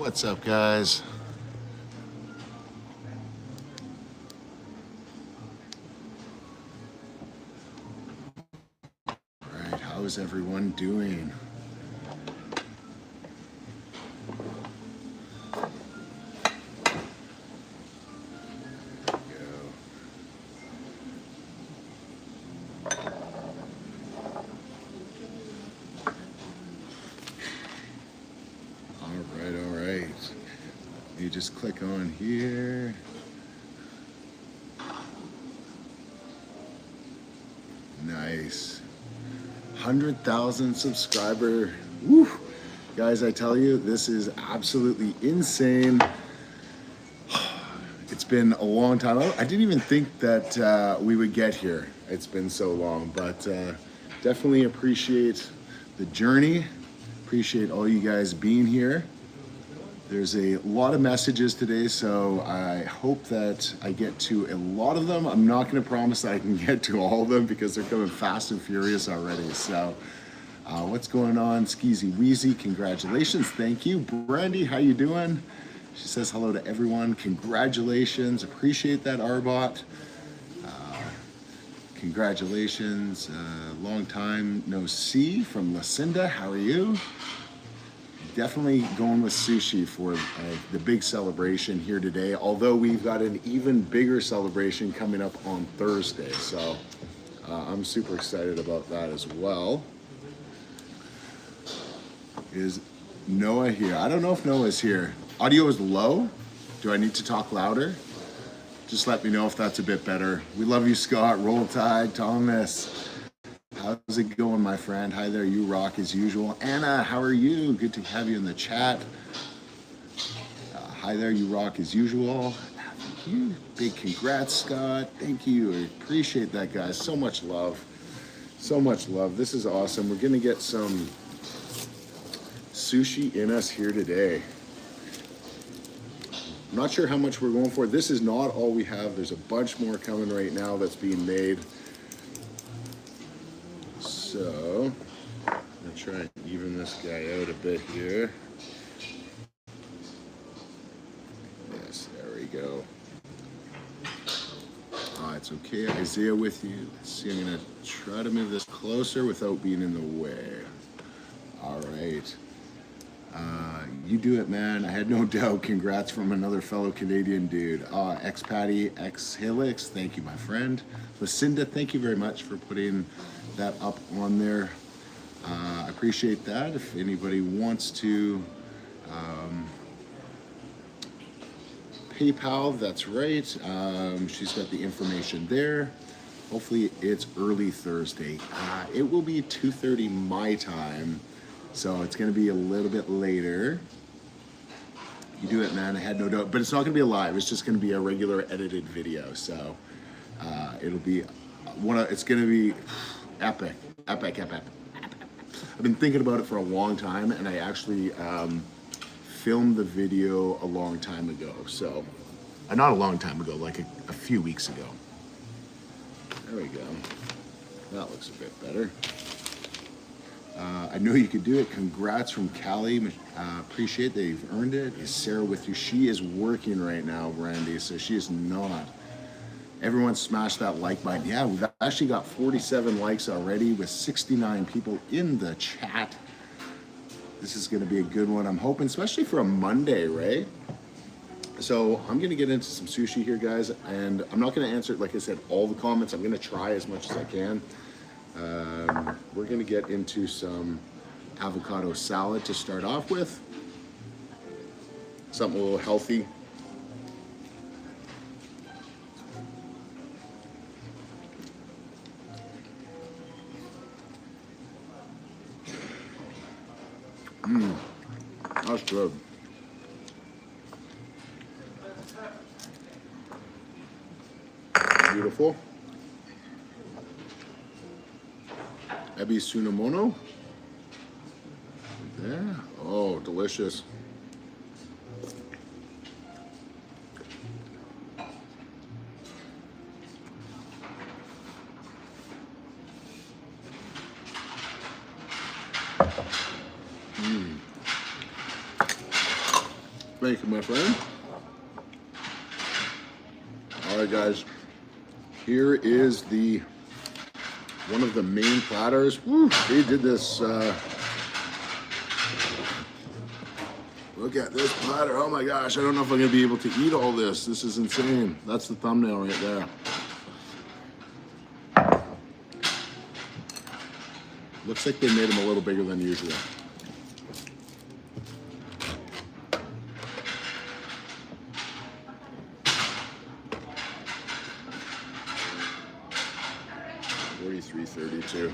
What's up, guys? All right, how's everyone doing? You just click on here. Nice. 100,000 subscriber. Woo! Guys, I tell you, this is absolutely insane. It's been a long time. I didn't even think that we would get here. It's been so long, but definitely appreciate the journey. Appreciate all you guys being here. There's a lot of messages today, so I hope that I get to a lot of them. I'm not going to promise that I can get to all of them because they're coming fast and furious already. So what's going on? Skeezy Weezy, congratulations. Thank you. Brandy, how you doing? She says hello to everyone. Congratulations. Appreciate that, Arbot. Congratulations. Long time no see from Lucinda. How are you? Definitely going with Sushi for the big celebration here today, although we've got an even bigger celebration coming up on Thursday. So I'm super excited about that as well. Is Noah here? I don't know if Noah's here. Audio is low. Do I need to talk louder? Just let me know if that's a bit better. We love you, Scott. Roll Tide, Thomas. How's it going, my friend? Hi there, you rock as usual. Anna, how are you? Good to have you in the chat. Hi there, you rock as usual. Thank you. Big congrats, Scott. Thank you. I appreciate that, guys. So much love. So much love. This is awesome. We're gonna get some sushi in us here today. I'm not sure how much we're going for. This is not all we have. There's a bunch more coming right now that's being made. So, I'm gonna try and even this guy out a bit here. Yes, there we go. It's okay, Isaiah with you. Let's see, I'm gonna try to move this closer without being in the way. All right. You do it, man. I had no doubt. Congrats from another fellow Canadian dude. X-Patty, X-Helix, thank you, my friend. Lucinda, thank you very much for putting that up on there. I appreciate that. If anybody wants to PayPal, that's right. She's got the information there. Hopefully it's early Thursday. It will be 2:30 my time, so it's gonna be a little bit later. You do it, man. I had no doubt, but it's not gonna be a live. It's just gonna be a regular edited video. So it'll be it's gonna be epic. I've been thinking about it for a long time, and I actually filmed the video a long time ago. So, not a long time ago, like a few weeks ago. There we go. That looks a bit better. I know you could do it. Congrats from Callie. Appreciate that you've earned it. Is Sarah with you? She is working right now, Brandy, so she is not. Everyone smash that like button. Yeah, we've actually got 47 likes already with 69 people in the chat. This is going to be a good one, I'm hoping, especially for a Monday, right? So I'm going to get into some sushi here, guys, and I'm not going to answer, like I said, all the comments. I'm going to try as much as I can. We're going to get into some avocado salad to start off with. Something a little healthy. That's good. Beautiful. Ebi Sunamono. There. Oh, delicious. Thank you, my friend. All right, guys. Here is one of the main platters. Woo, they did this. Look at this platter. Oh my gosh, I don't know if I'm gonna be able to eat all this. This is insane. That's the thumbnail right there. Looks like they made them a little bigger than usual. $43.32.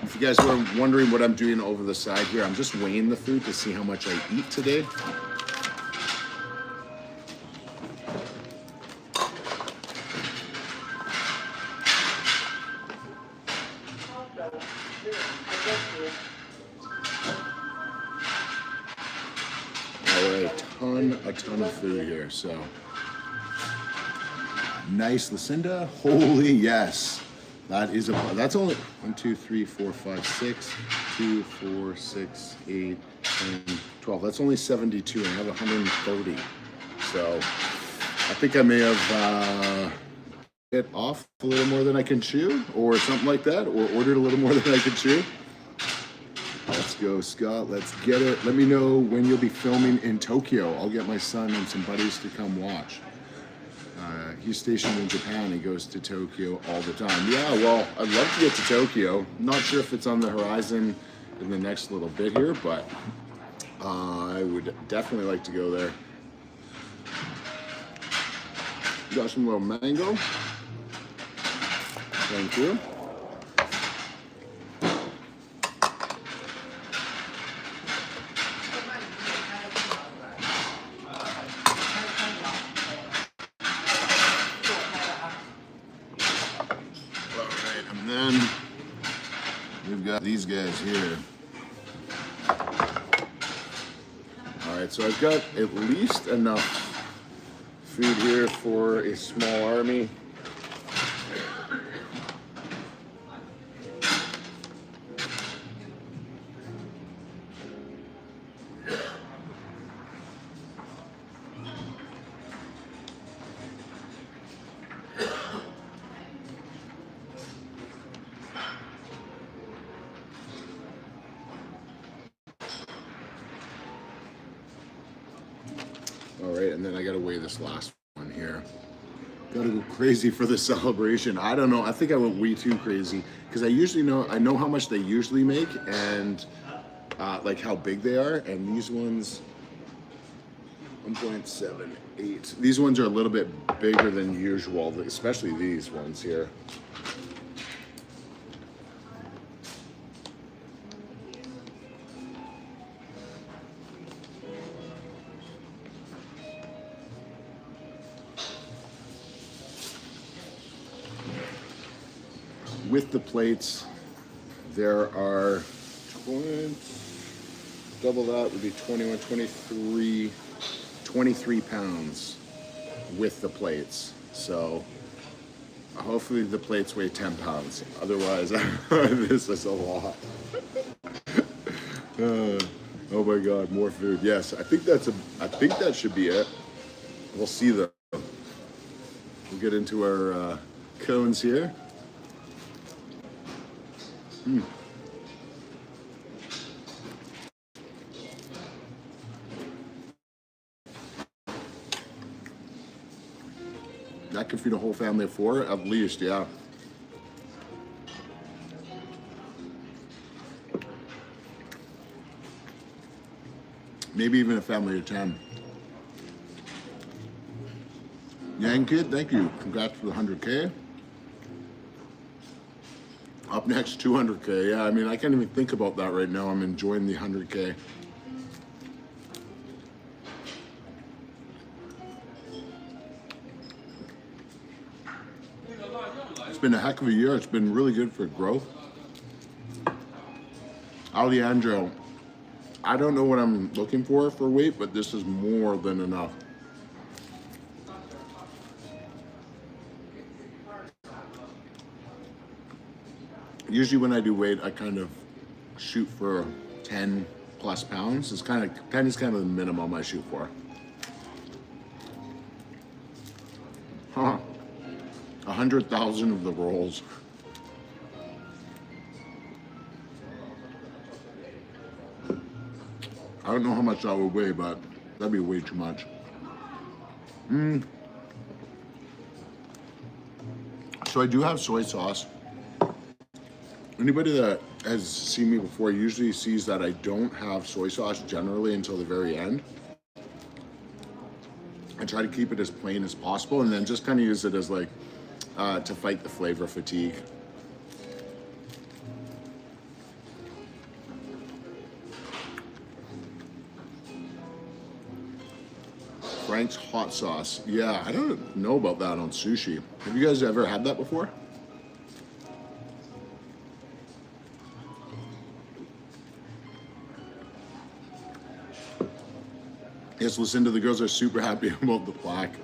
If you guys were wondering what I'm doing over the side here, I'm just weighing the food to see how much I eat today. A ton of food here, so nice. Lucinda, holy yes, that's only 1 2 3 4 5 6 2 4 6 8 10 12. That's only 72 and I have 130, so I think I may have bit off a little more than I can chew or something like that, or ordered a little more than I can chew. Let's go, Scott. Let's get it. Let me know when you'll be filming in Tokyo. I'll get my son and some buddies to come watch. He's stationed in Japan. He goes to Tokyo all the time. Yeah, well, I'd love to get to Tokyo. Not sure if it's on the horizon in the next little bit here, but I would definitely like to go there. Got some little mango. Thank you. We've got these guys here. All right, so I've got at least enough food here for a small army. All right, and then I gotta weigh this last one here. Gotta go crazy for the celebration. I don't know, I think I went way too crazy because I know how much they usually make and like how big they are, and these ones, 1.78. These ones are a little bit bigger than usual, especially these ones here. With the plates, there are 20, double that would be 21, 23 pounds with the plates. So hopefully the plates weigh 10 pounds. Otherwise, this is a lot. Oh my God, more food. Yes, I think that should be it. We'll see though. We'll get into our cones here. That could feed a whole family of 4 at least, yeah. Maybe even a family of 10. Yang Kid, thank you. Congrats for the 100K. Up next, 200K. Yeah, I mean, I can't even think about that right now. I'm enjoying the 100K. It's been a heck of a year. It's been really good for growth. Alejandro, I don't know what I'm looking for weight, but this is more than enough. Usually when I do weight, I kind of shoot for 10 plus pounds. 10 is kind of the minimum I shoot for. 100,000 of the rolls. I don't know how much that would weigh, but that'd be way too much. So I do have soy sauce. Anybody that has seen me before usually sees that I don't have soy sauce generally until the very end. I try to keep it as plain as possible and then just kind of use it as like to fight the flavor fatigue. Frank's hot sauce. Yeah, I don't know about that on sushi. Have you guys ever had that before? Yes, Lucinda, the girls are super happy about the plaque.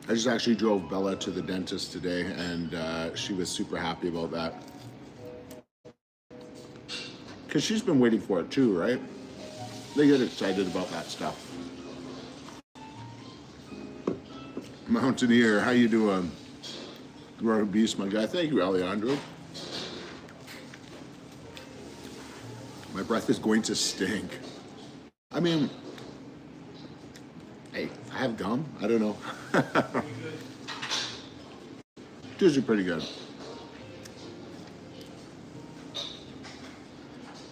I just actually drove Bella to the dentist today and she was super happy about that. Because she's been waiting for it too, right? They get excited about that stuff. Mountaineer, how you doing? You're a beast, my guy. Thank you, Alejandro. My breath is going to stink. I mean, hey, I have gum. I don't know. It's usually pretty good.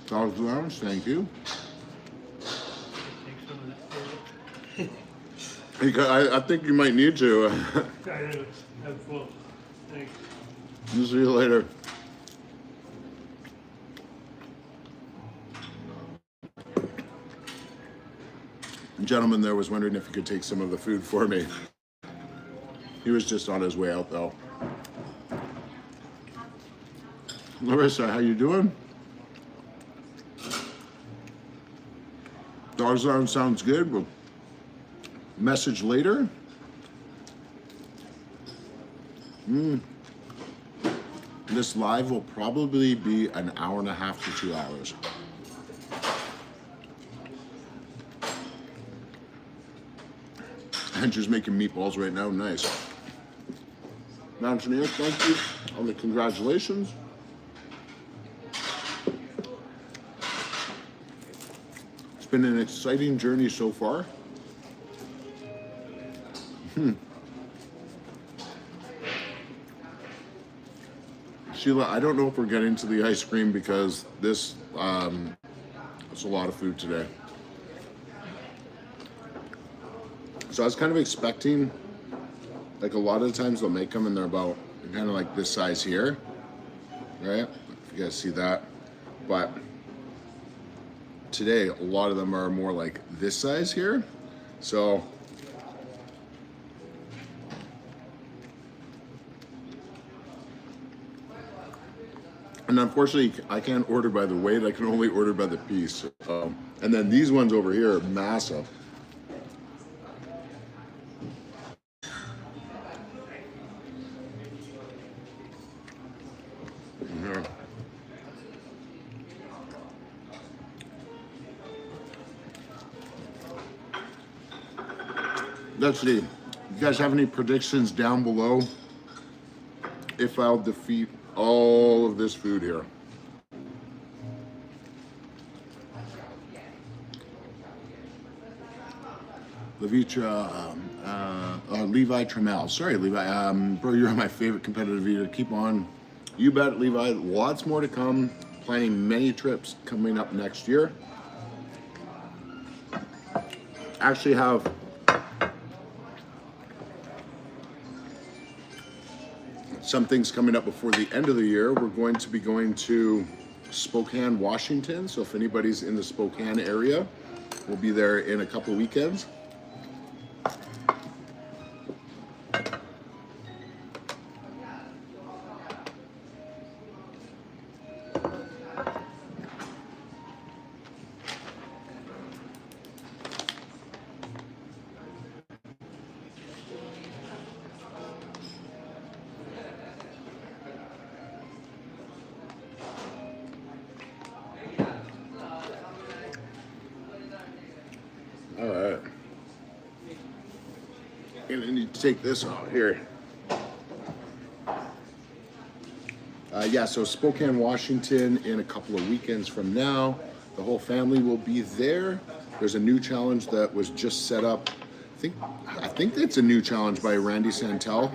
Charles Lounge, thank you. I think you might need to. I'm full. Thanks. I'll see you later. The gentleman there was wondering if he could take some of the food for me. He was just on his way out though. Larissa, how you doing? Dog's arm sounds good. We'll message later. This live will probably be an hour and a half to 2 hours. Andrew's making meatballs right now. Nice. Mountaineer, thank you on the congratulations. It's been an exciting journey so far. Sheila, I don't know if we're getting to the ice cream because this, it's a lot of food today. So I was kind of expecting, like a lot of the times they'll make them and they're about kind of like this size here, right? If you guys see that. But today, a lot of them are more like this size here. So and unfortunately, I can't order by the weight. I can only order by the piece. And then these ones over here are massive. Yeah. Let's see. You guys have any predictions down below if I'll defeat all of this food here? Levitra, Levi Trammell. Sorry, Levi. Bro, you're my favorite competitive eater. Keep on. You bet, Levi. Lots more to come. Planning many trips coming up next year. Actually have some things coming up before the end of the year. We're going to be going to Spokane, Washington. So if anybody's in the Spokane area, we'll be there in a couple weekends. All right. And I need to take this out here. Yeah, so Spokane, Washington in a couple of weekends from now. The whole family will be there. There's a new challenge that was just set up. I think that's a new challenge by Randy Santel.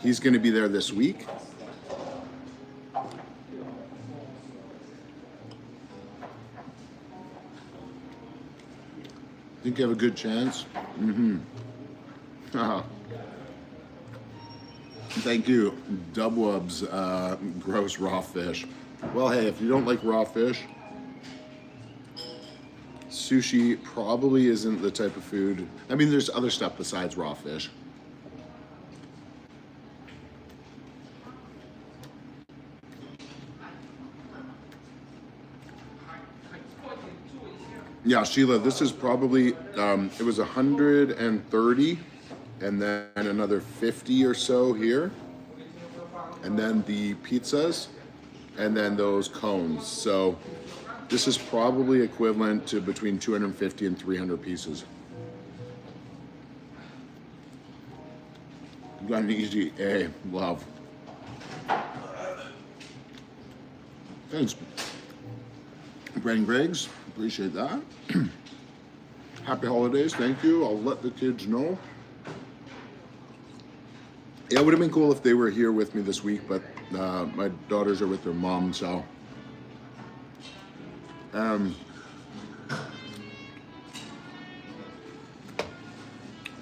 He's going to be there this week. Think you have a good chance? Mm-hmm. Thank you, Dubwubs, gross raw fish. Well, hey, if you don't like raw fish, sushi probably isn't the type of food. I mean, there's other stuff besides raw fish. Yeah, Sheila, this is probably, it was 130 and then another 50 or so here. And then the pizzas and then those cones. So this is probably equivalent to between 250 and 300 pieces. You got an easy A, love. Thanks, Bren Griggs, appreciate that. Happy holidays, thank you. I'll let the kids know. Yeah, it would have been cool if they were here with me this week, but my daughters are with their mom, so.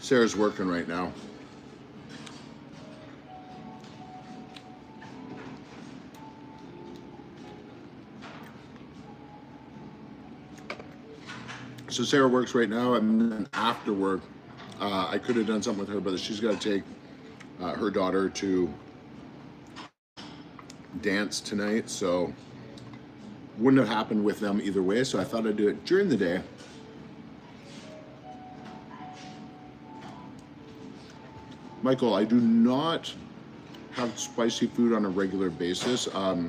Sarah's working right now. So Sarah works right now, and then after work, I could have done something with her, but she's got to take her daughter to dance tonight, so wouldn't have happened with them either way, so I thought I'd do it during the day. Michael, I do not have spicy food on a regular basis. I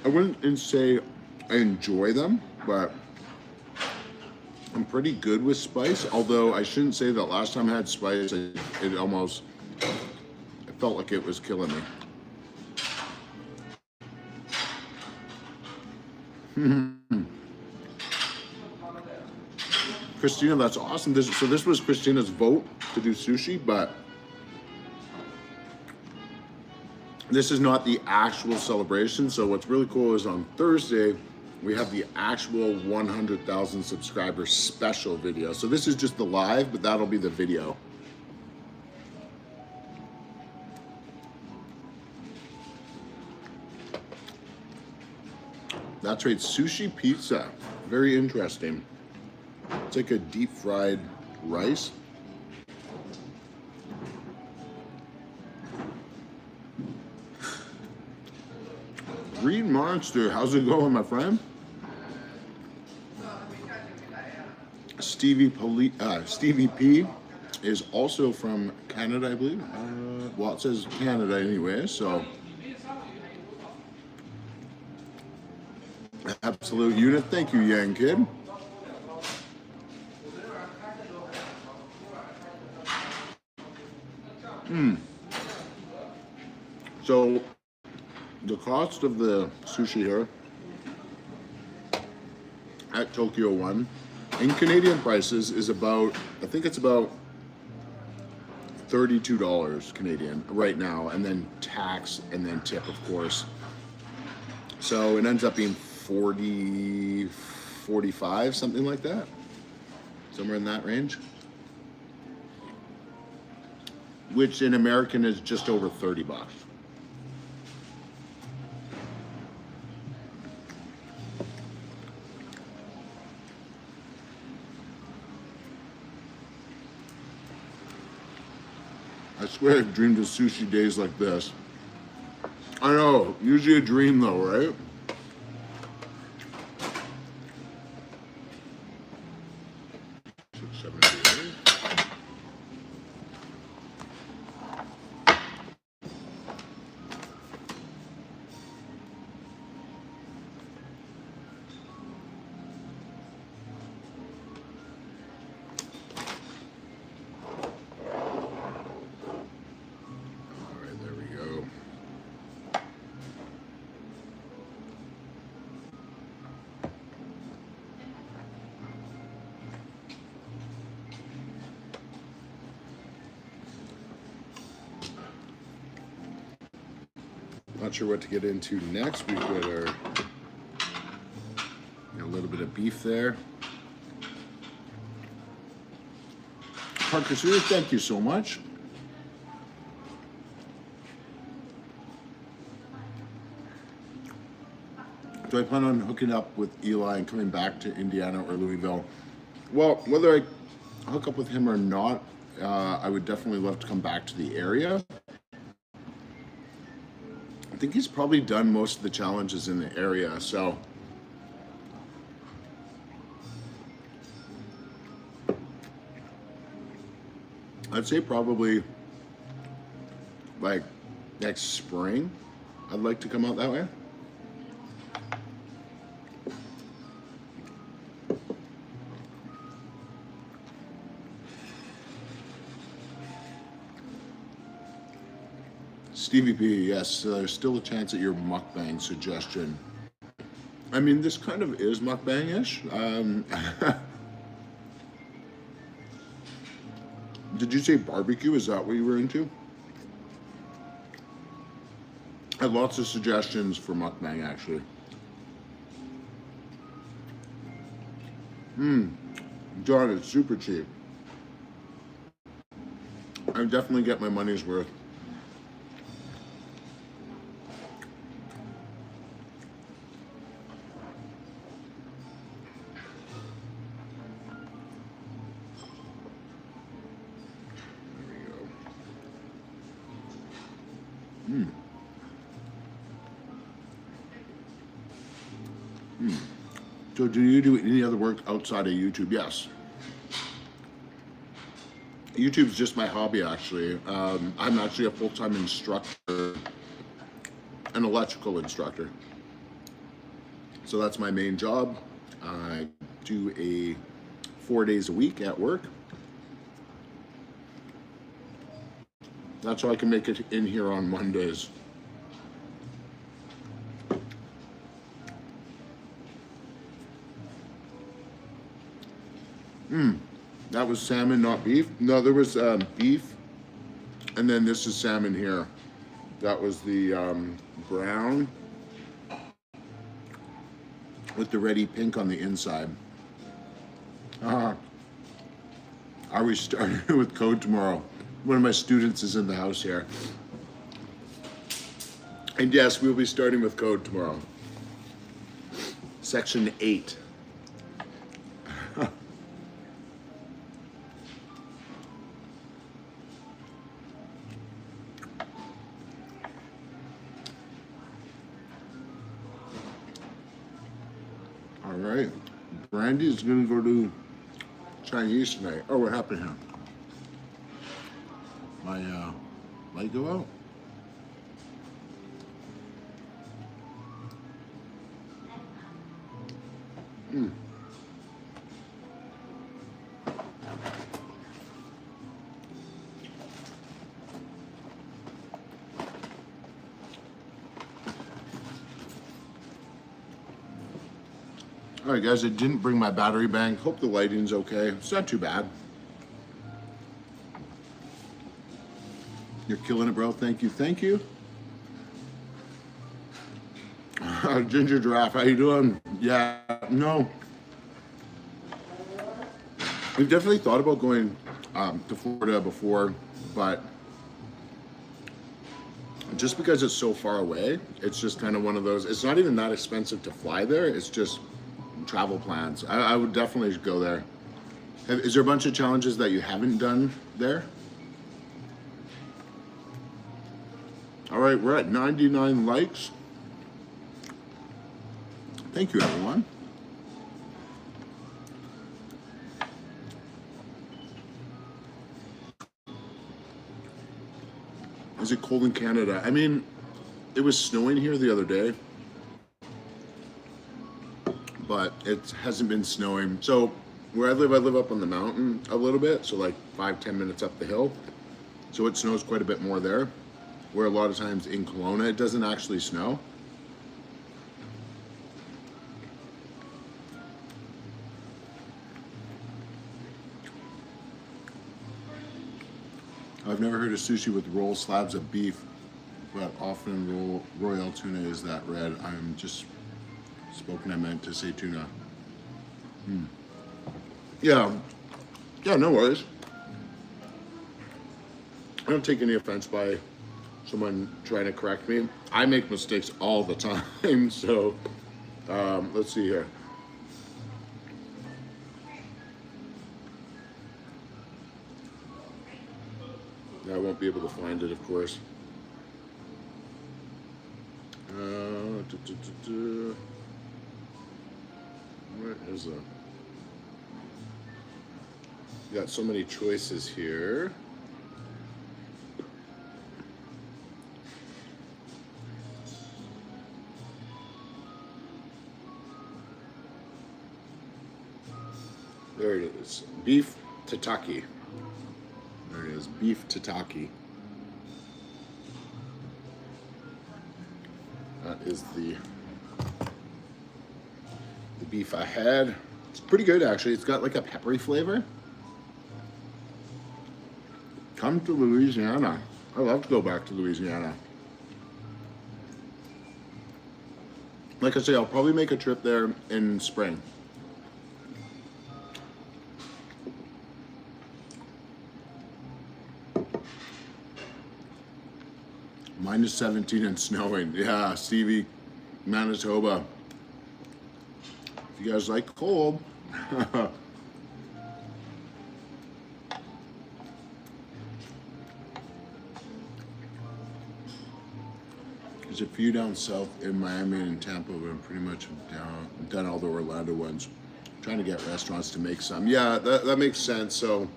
wouldn't say I enjoy them, but I'm pretty good with spice, although I shouldn't say that last time I had spice, it felt like it was killing me. Christina, that's awesome. So this was Christina's vote to do sushi, but this is not the actual celebration. So what's really cool is on Thursday, we have the actual 100,000 subscribers special video. So this is just the live, but that'll be the video. That's right, sushi pizza. Very interesting. It's like a deep fried rice. Green Monster, how's it going, my friend? Stevie P is also from Canada, I believe. Well, it says Canada anyway, so. Absolute unit. Thank you, Yang Kid. So, the cost of the sushi here at Tokyo One in Canadian prices is about, I think it's about $32 Canadian right now, and then tax and then tip, of course. So it ends up being 40, 45, something like that. Somewhere in that range. Which in American is just over 30 bucks. I swear I've dreamed of sushi days like this. I know, usually a dream though, right? Not sure what to get into next. We've got our a little bit of beef there. Parker Sears, thank you so much. Do I plan on hooking up with Eli and coming back to Indiana or Louisville? Well, whether I hook up with him or not, I would definitely love to come back to the area. I think he's probably done most of the challenges in the area, so I'd say probably like next spring I'd like to come out that way. Stevie B, yes, there's still a chance at your mukbang suggestion. I mean, this kind of is mukbang-ish. Did you say barbecue? Is that what you were into? I have lots of suggestions for mukbang, actually. John, it's super cheap. I definitely get my money's worth. So do you do any other work outside of YouTube? Yes. YouTube's just my hobby, actually. I'm actually a full-time instructor, an electrical instructor. So that's my main job. I do 4 days a week at work. That's how I can make it in here on Mondays. That was salmon, not beef. No, there was beef, and then this is salmon here. That was the brown with the reddy pink on the inside. Are we starting with code tomorrow? One of my students is in the house here. And yes, we'll be starting with code tomorrow. Section 8. All right. Brandy's gonna go to Chinese tonight. Oh, what happened here? My light go out? All right, guys, I didn't bring my battery bank. Hope the lighting's okay. It's not too bad. You're killing it, bro. Thank you. Thank you. Ginger Giraffe, how you doing? Yeah, no. We've definitely thought about going to Florida before, but just because it's so far away, it's just kind of one of those, it's not even that expensive to fly there. It's just travel plans. I would definitely go there. Is there a bunch of challenges that you haven't done there? All right, we're at 99 likes. Thank you, everyone. Is it cold in Canada? I mean, it was snowing here the other day, but it hasn't been snowing. So where I live up on the mountain a little bit, so like 5-10 minutes up the hill. So it snows quite a bit more there, where a lot of times in Kelowna, it doesn't actually snow. I've never heard of sushi with roll slabs of beef but often royal tuna is that red. I'm just spoken. I meant to say tuna. Yeah, yeah, no worries. I don't take any offense by someone trying to correct me. I make mistakes all the time, so let's see here. I won't be able to find it, of course. Where is it? You got so many choices here. There it is. Beef tataki. There it is. Beef tataki. That is the beef I had. It's pretty good, actually. It's got like a peppery flavor. Come to Louisiana. I love to go back to Louisiana. Like I say, I'll probably make a trip there in spring. -17 and snowing. Yeah, Stevie, Manitoba. If you guys like cold. There's a few down south in Miami and Tampa, but I'm pretty much done all the Orlando ones. I'm trying to get restaurants to make some. Yeah, that makes sense. So,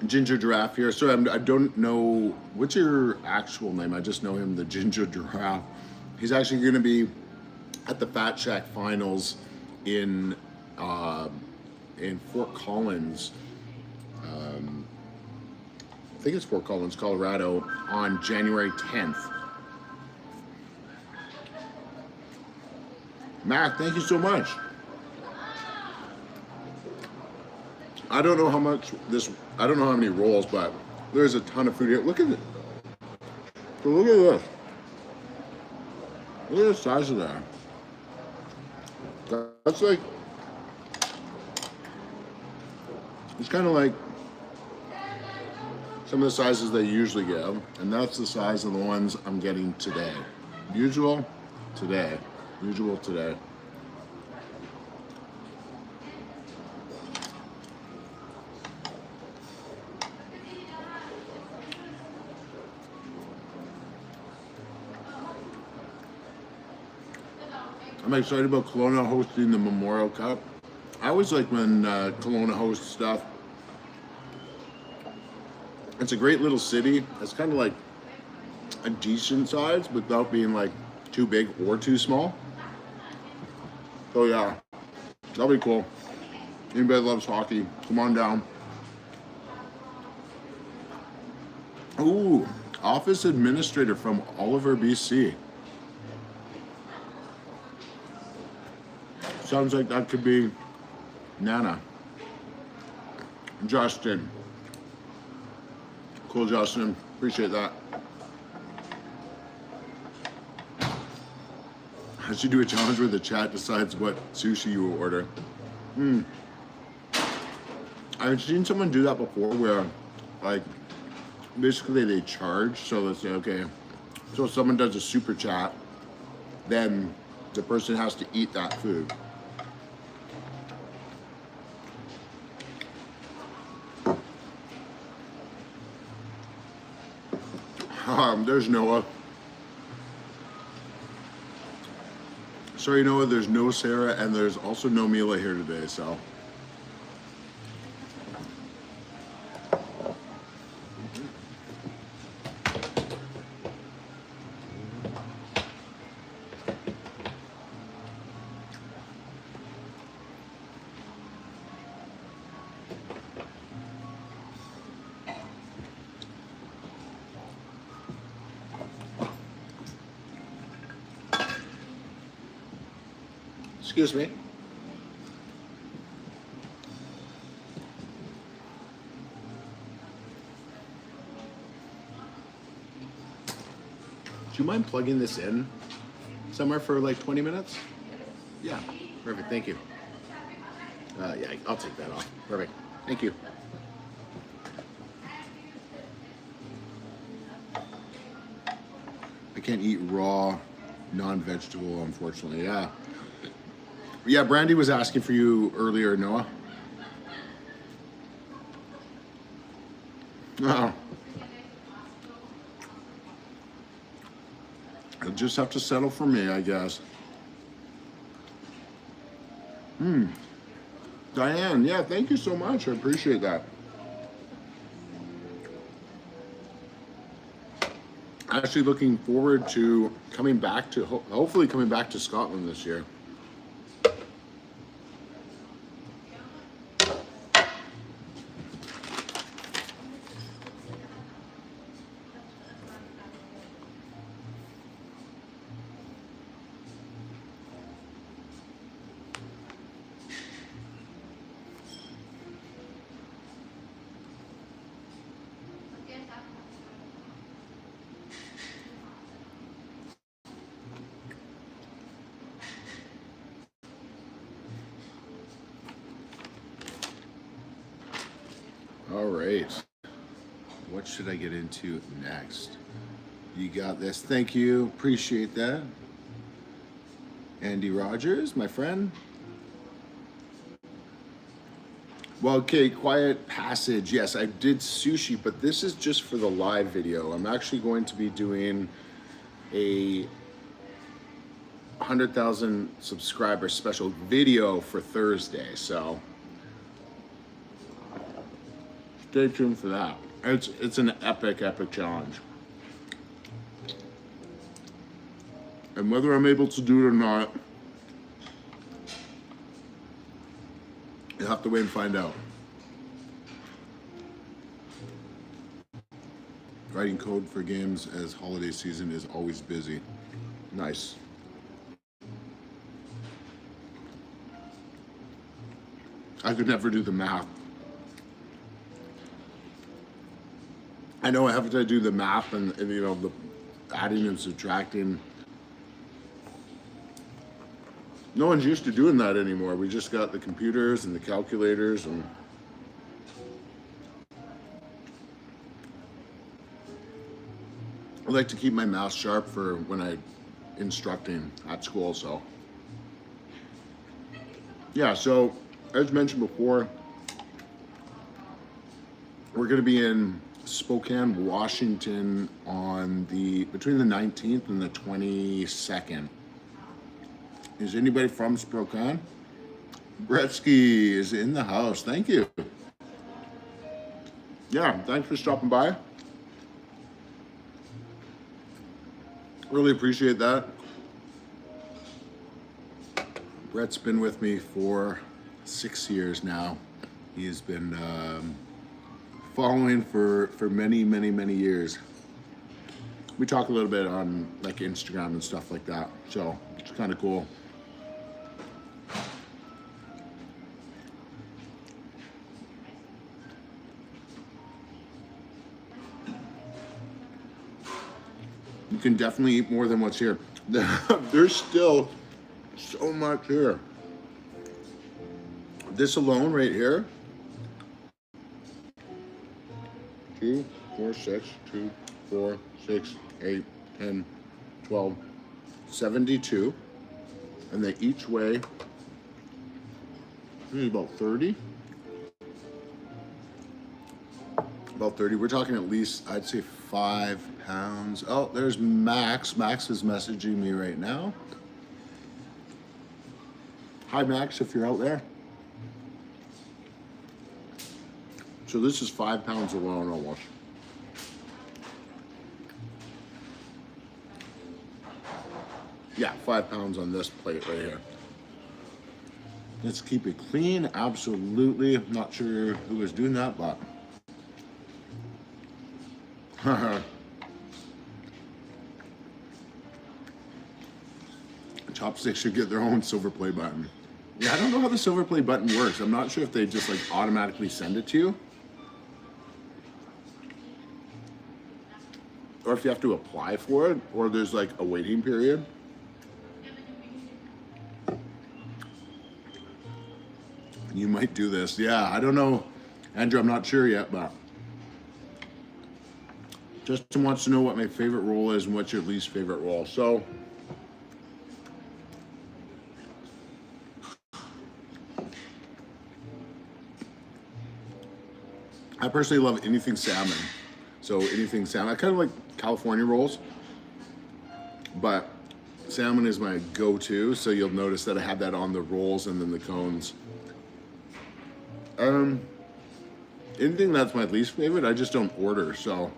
Ginger Giraffe here. So I don't know, what's your actual name? I just know him, the Ginger Giraffe. He's actually going to be at the Fat Shack Finals in Fort Collins. I think it's Fort Collins, Colorado, on January 10th. Mac, thank you so much. I don't know how much I don't know how many rolls, but there's a ton of food here. Look at it. Look at this. Look at the size of that. That's like, it's kind of like some of the sizes they usually give, and that's the size of the ones I'm getting today. Usual today. Usual today. I'm excited about Kelowna hosting the Memorial Cup. I always like when Kelowna hosts stuff. It's a great little city. It's kind of like a decent size without being like too big or too small. So yeah, that'll be cool. Anybody that loves hockey, come on down. Ooh, office administrator from Oliver, BC. Sounds like that could be Nana. Justin. Cool, Justin. Appreciate that. I should do a challenge where the chat decides what sushi you will order. I've seen someone do that before where, like, basically they charge. So let's say, okay, so if someone does a super chat, then the person has to eat that food. There's Noah. Sorry, Noah, there's no Sarah, and there's also no Mila here today, so. Excuse me. you mind plugging this in somewhere for like 20 minutes? Yeah, perfect, thank you. Yeah, I'll take that off. Perfect, thank you. I can't eat raw, non-vegetable, unfortunately, yeah. Yeah, Brandy was asking for you earlier, Noah. Oh. You'll just have to settle for me, I guess. Diane, yeah, thank you so much. I appreciate that. Actually looking forward to coming back to, hopefully coming back to Scotland this year. All right, what should I get into next? You got this, thank you, appreciate that. Andy Rogers, my friend. Well, okay, quiet passage. Yes, I did sushi, but this is just for the live video. I'm actually going to be doing a 100,000 subscriber special video for Thursday, so stay tuned for that. It's an epic challenge. And whether I'm able to do it or not, you'll have to wait and find out. Writing code for games as holiday season is always busy. Nice. I could never do the math. I know I have to do the math and you know, the adding and subtracting. No one's used to doing that anymore. We just got the computers and the calculators, and I like to keep my math sharp for when I'm instructing at school, so. Yeah, so as mentioned before, we're gonna be in Spokane, Washington on between the 19th and the 22nd. Is anybody from Spokane? Bretsky is in the house. Thank you. Yeah, thanks for stopping by. Really appreciate that. Brett's been with me for 6 years now. He's been following for many years. We talk a little bit on like Instagram and stuff like that, so it's kind of cool. You can definitely eat more than what's here. There's still so much here. This alone right here, 2, 4, 6, 2, 4, 6, 8, 10, 12, 72. And they each weigh, I think about 30. About 30. We're talking at least, I'd say 5 pounds. Oh, there's Max. Max is messaging me right now. Hi, Max, if you're out there. So this is 5 pounds alone almost. Yeah, 5 pounds on this plate right here. Let's keep it clean, absolutely. I'm not sure who was doing that, but. Chopsticks should get their own silver play button. Yeah, I don't know how the silver play button works. I'm not sure if they just like automatically send it to you, or or if you have to apply for it, or there's like a waiting period. You might do this. Yeah, I don't know, Andrew, I'm not sure yet, but Justin wants to know what my favorite roll is and what's your least favorite roll. So, I personally love anything salmon. So anything salmon. I kind of like California rolls, but salmon is my go-to. So you'll notice that I have that on the rolls and then the cones. Anything that's my least favorite, I just don't order. So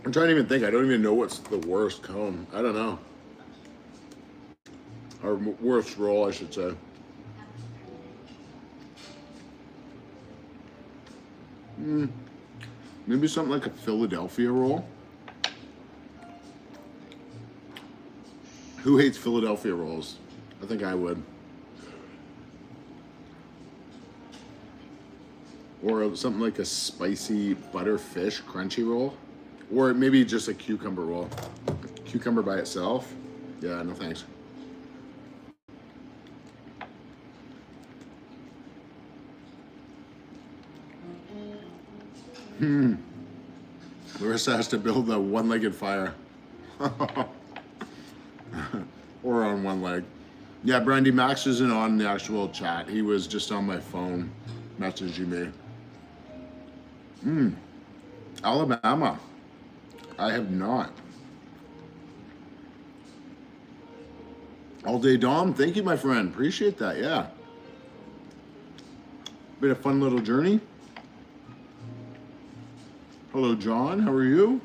I'm trying to even think. I don't even know what's the worst cone. I don't know. Or worst roll, I should say. Maybe something like a Philadelphia roll. Who hates Philadelphia rolls? I think I would. Or something like a spicy butterfish crunchy roll. Or maybe just a cucumber roll. Cucumber by itself? Yeah, no thanks. Larissa has to build a one-legged fire. Or on one leg. Yeah, Brandy, Max isn't on the actual chat. He was just on my phone messaging me. Alabama. I have not. All day Dom, thank you, my friend. Appreciate that, yeah. Been a fun little journey. Hello, John, how are you?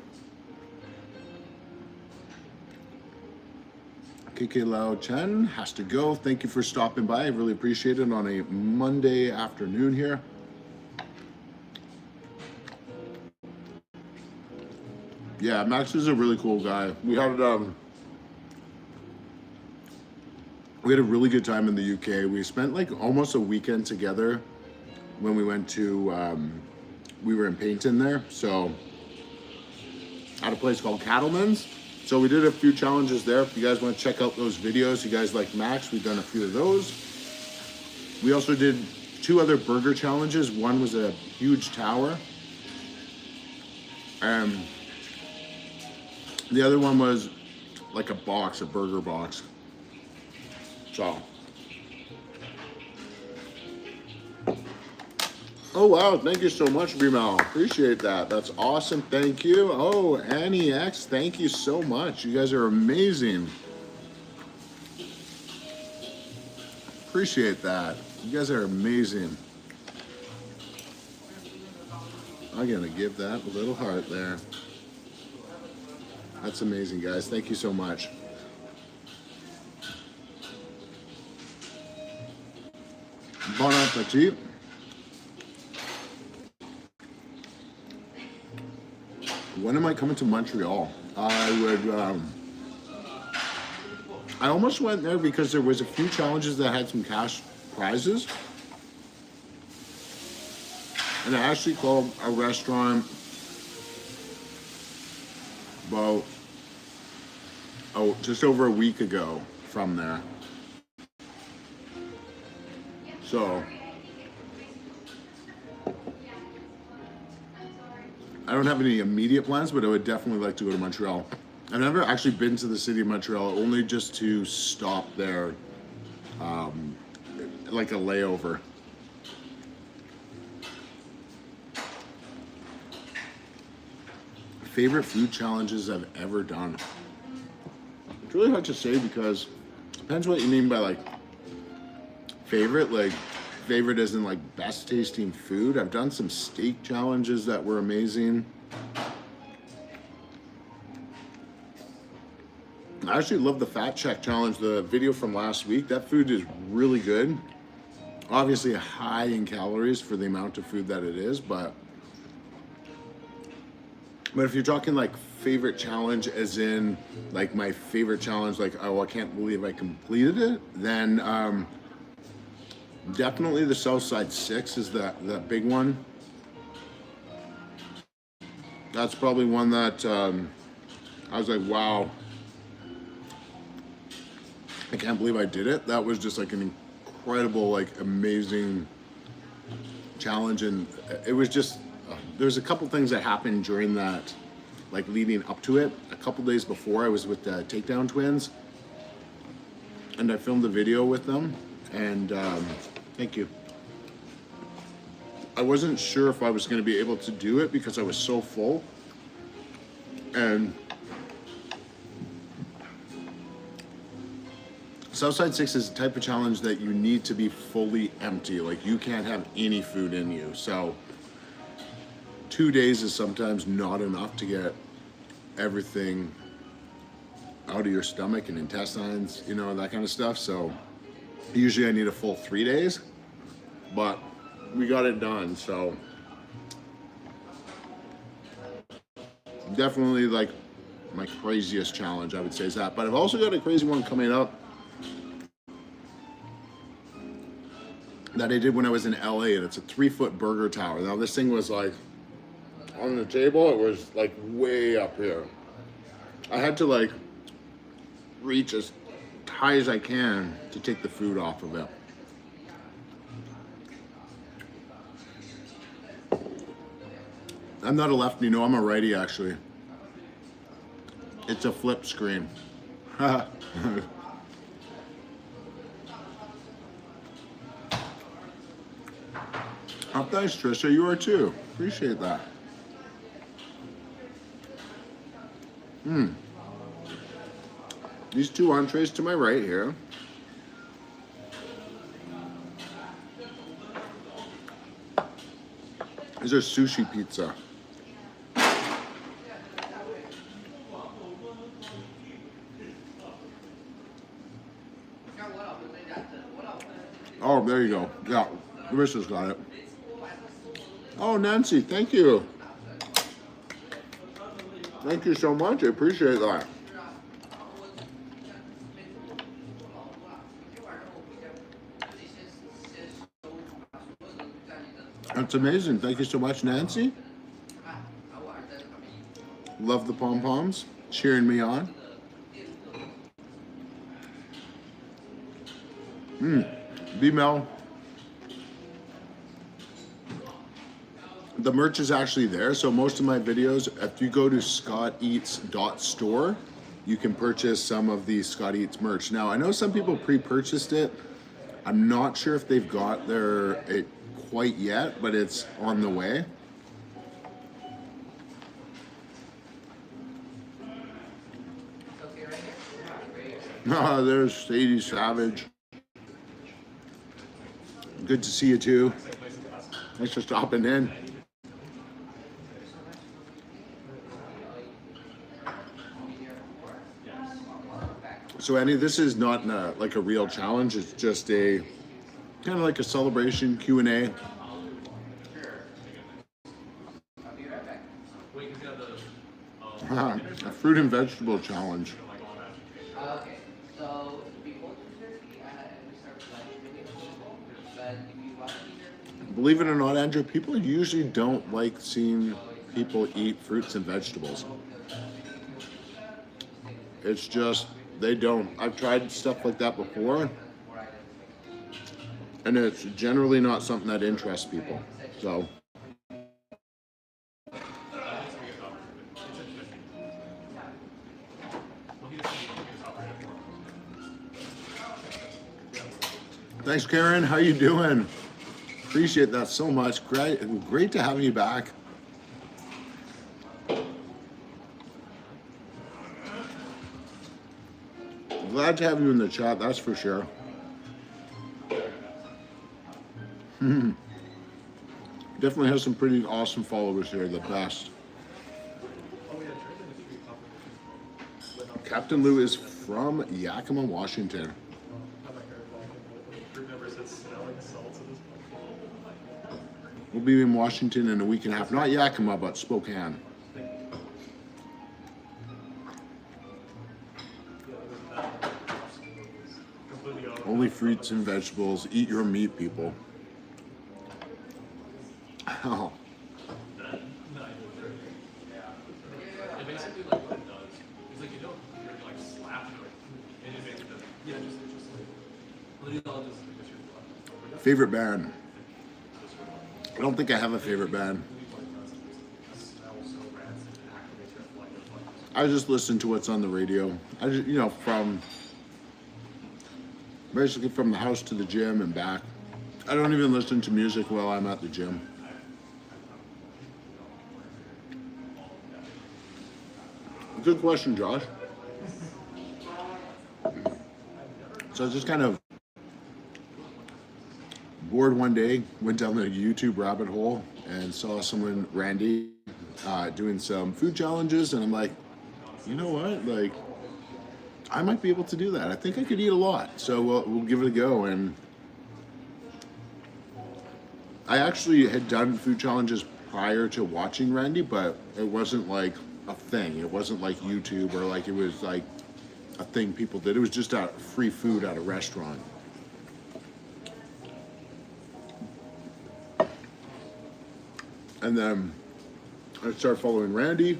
KK Lao Chen has to go. Thank you for stopping by. I really appreciate it on a Monday afternoon here. Yeah, Max is a really cool guy. We had a really good time in the UK. We spent like almost a weekend together when we went to, we were in Paignton there. So at a place called Cattleman's. So we did a few challenges there. If you guys want to check out those videos, you guys like Max, we've done a few of those. We also did 2 other burger challenges. One was a huge tower. The other one was like a box, a burger box. So. Oh wow, thank you so much, Brimel. Appreciate that. That's awesome. Thank you. Oh, Annie X, thank you so much. You guys are amazing. Appreciate that. You guys are amazing. I'm gonna give that a little heart there. That's amazing, guys. Thank you so much. Bon appetit. When am I coming to Montreal? I almost went there because there was a few challenges that had some cash prizes. And I actually called a restaurant about, just over a week ago from there. So, I don't have any immediate plans, but I would definitely like to go to Montreal. I've never actually been to the city of Montreal, only just to stop there, like a layover. Favorite food challenges I've ever done. It's really hard to say because it depends what you mean by like favorite. Like favorite as in like best tasting food. I've done some steak challenges that were amazing. I actually love the fat check challenge, the video from last week. That food is really good. Obviously high in calories for the amount of food that it is, but if you're talking like favorite challenge as in like my favorite challenge, like, oh, I can't believe I completed it, then Definitely the Southside 6 is that big one. That's probably one that I was like, wow, I can't believe I did it. That was just like an incredible, like amazing challenge. And it was just, there's a couple things that happened during that, like leading up to it. A couple days before, I was with the Takedown Twins and I filmed a video with them. And thank you. I wasn't sure if I was going to be able to do it because I was so full. And Southside 6 is the type of challenge that you need to be fully empty. Like you can't have any food in you. So 2 days is sometimes not enough to get everything out of your stomach and intestines, you know, that kind of stuff. So usually I need a full 3 days, but we got it done. So definitely like my craziest challenge, I would say, is that. But I've also got a crazy one coming up that I did when I was in LA, and it's a 3-foot burger tower. Now this thing was like on the table, it was like way up here. I had to like reach as high as I can to take the food off of it. I'm not a lefty, no, I'm a righty actually. It's a flip screen. Oh, thanks, Trisha. You are too. Appreciate that. These two entrees to my right here. These are sushi pizza. Oh, there you go. Yeah, Marissa's got it. Oh, Nancy, thank you. Thank you so much. I appreciate that. That's amazing. Thank you so much, Nancy. Love the pom-poms. Cheering me on. B-Mel. The merch is actually there. So most of my videos, if you go to scotteats.store, you can purchase some of the Scott Eats merch. Now, I know some people pre-purchased it. I'm not sure if they've got it quite yet, but it's on the way. There's Sadie Savage. Good to see you too. Thanks for stopping in. So Annie, this is not like a real challenge. It's just a kind of like a celebration Q&A. A fruit and vegetable challenge. Okay, so before 2:30, we start with people, but if you want to Believe it or not, Andrew, people usually don't like seeing people eat fruits and vegetables. It's just, they don't. I've tried stuff like that before, and it's generally not something that interests people. So. Thanks, Karen. How you doing? Appreciate that so much. Great to have you back. Glad to have you in the chat, that's for sure. Definitely has some pretty awesome followers here, the best. Captain Lou is from Yakima, Washington. We'll be in Washington in a week and a half. Not Yakima, but Spokane. only fruits and vegetables. Eat your meat, people. Oh. And basically, like, what it does is, like, you don't, you're, like, slap it, and it basically does, yeah, just like, literally all it does is make your Favorite band? I don't think I have a favorite band. I just listen to what's on the radio. I just, from basically from the house to the gym and back. I don't even listen to music while I'm at the gym. Good question, Josh. So I was just kind of bored one day, went down the YouTube rabbit hole and saw someone, Randy, doing some food challenges, and I'm like, you know what? Like, I might be able to do that. I think I could eat a lot, so we'll give it a go. And I actually had done food challenges prior to watching Randy, but it wasn't like a thing. It wasn't like YouTube, or like it was like a thing people did. It was just free food at a restaurant. And then I started following Randy.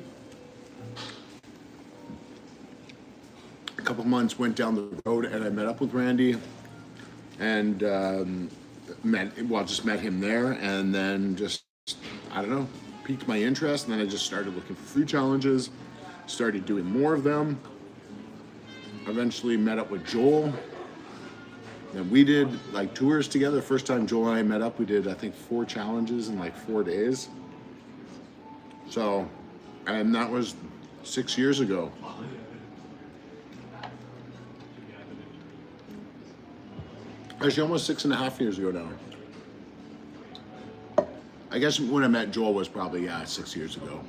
A couple months went down the road, and I met up with Randy, and just met him there, and then just, I don't know, piqued my interest, and then I just started looking for food challenges, started doing more of them. Eventually met up with Joel, and we did like tours together. First time Joel and I met up, we did, I think, 4 challenges in like 4 days. So, and that was 6 years ago. Actually, almost 6.5 years ago now. I guess when I met Joel was probably, 6 years ago.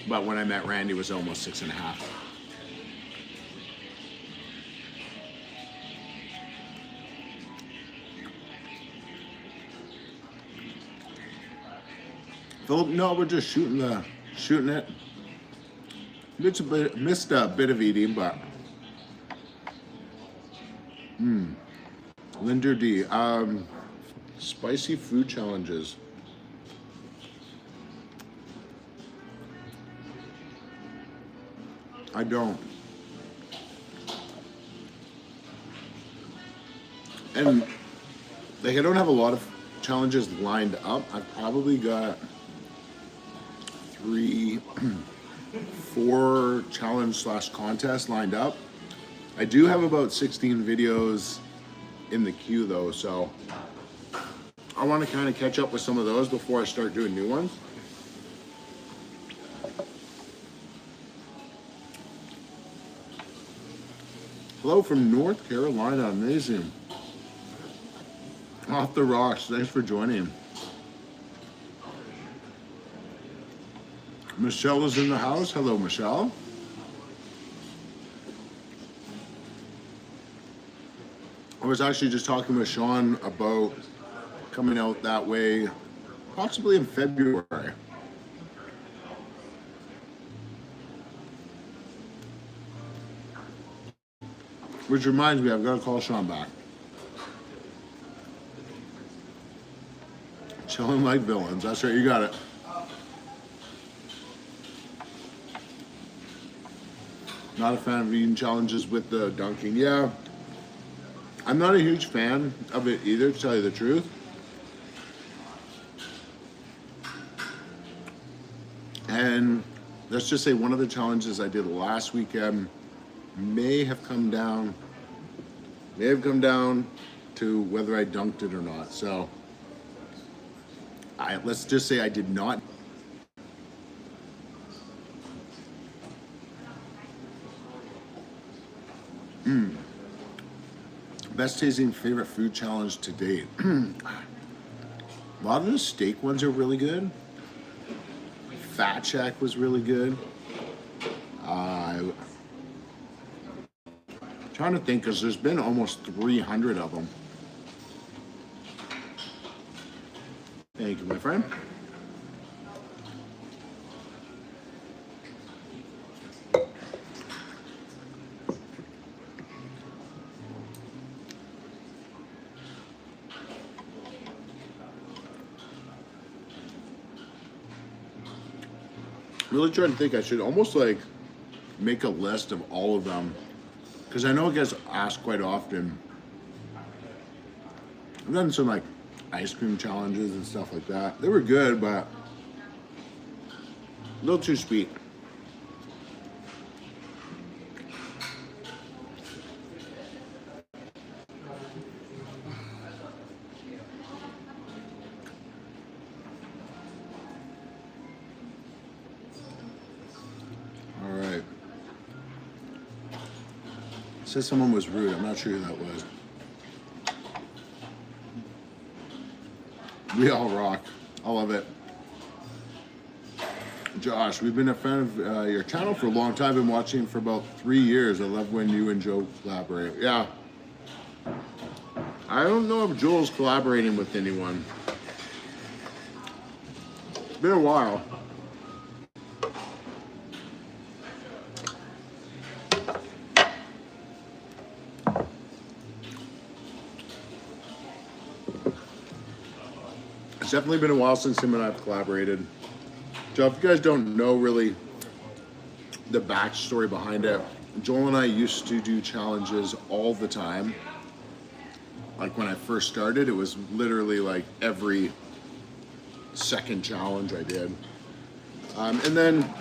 But when I met Randy, it was almost 6.5. Philip, no, we're just shooting it. Missed a bit of eating, but Linder D. Spicy food challenges. I don't. And like, I don't have a lot of challenges lined up. I've probably got 3, 4 challenge/contests lined up. I do have about 16 videos in the queue though, so I want to kind of catch up with some of those before I start doing new ones. Hello from North Carolina, amazing. Off the rocks, thanks for joining. Michelle is in the house. Hello, Michelle. I was actually just talking with Sean about coming out that way, possibly in February. Which reminds me, I've got to call Sean back. Chilling like villains. That's right, you got it. Not a fan of eating challenges with the dunking. Yeah, I'm not a huge fan of it either, to tell you the truth. And let's just say one of the challenges I did last weekend may have come down to whether I dunked it or not. So let's just say I did not. Best tasting favorite food challenge to date. A lot of the steak ones are really good. Fat Shack was really good. Trying to think, because there's been almost 300 of them. Thank you, my friend. really trying to think. I should almost like make a list of all of them because I know it gets asked quite often. I've done some like ice cream challenges and stuff like that. They were good, but a little too sweet. All right. It says someone was rude. I'm not sure who that was. We all rock. I love it. Josh, we've been a fan of your channel for a long time. Been watching for about 3 years. I love when you and Joe collaborate. Yeah. I don't know if Joel's collaborating with anyone. It's been a while. It's definitely been a while since him and I have collaborated. So if you guys don't know really the backstory behind it, Joel and I used to do challenges all the time. Like when I first started, it was literally like every second challenge I did. And then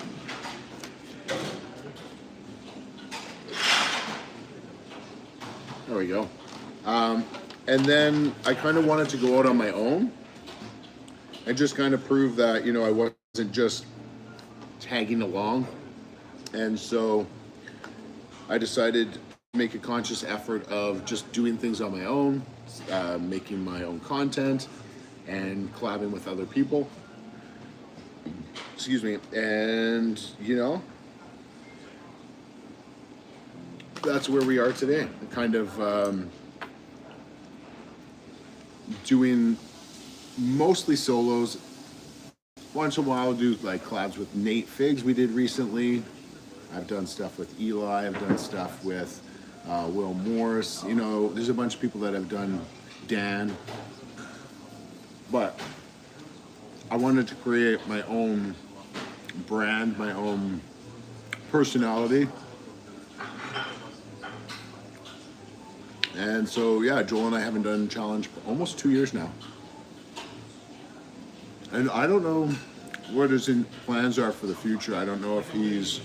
there we go. And then I kind of wanted to go out on my own and just kind of prove that, you know, I wasn't just tagging along. And so I decided to make a conscious effort of just doing things on my own, making my own content and collabing with other people. Excuse me. And, you know, that's where we are today. Kind of doing mostly solos. Once in a while I'll do like collabs with Nate Figs we did recently. I've done stuff with Eli. I've done stuff with Will Morris. You know, there's a bunch of people that have done Dan. But I wanted to create my own brand, my own personality. And so, yeah, Joel and I haven't done a challenge for almost 2 years now. And I don't know what his plans are for the future. I don't know if he's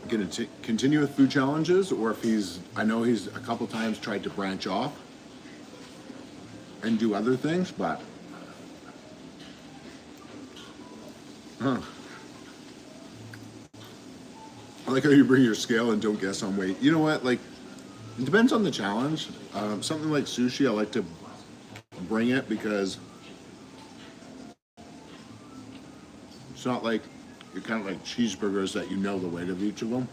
going to continue with food challenges or if he's, I know he's a couple times tried to branch off and do other things, but I like how you bring your scale and don't guess on weight. You know what, like, it depends on the challenge. Something like sushi, I like to bring it because it's not like you're kind of like cheeseburgers that you know the weight of each of them.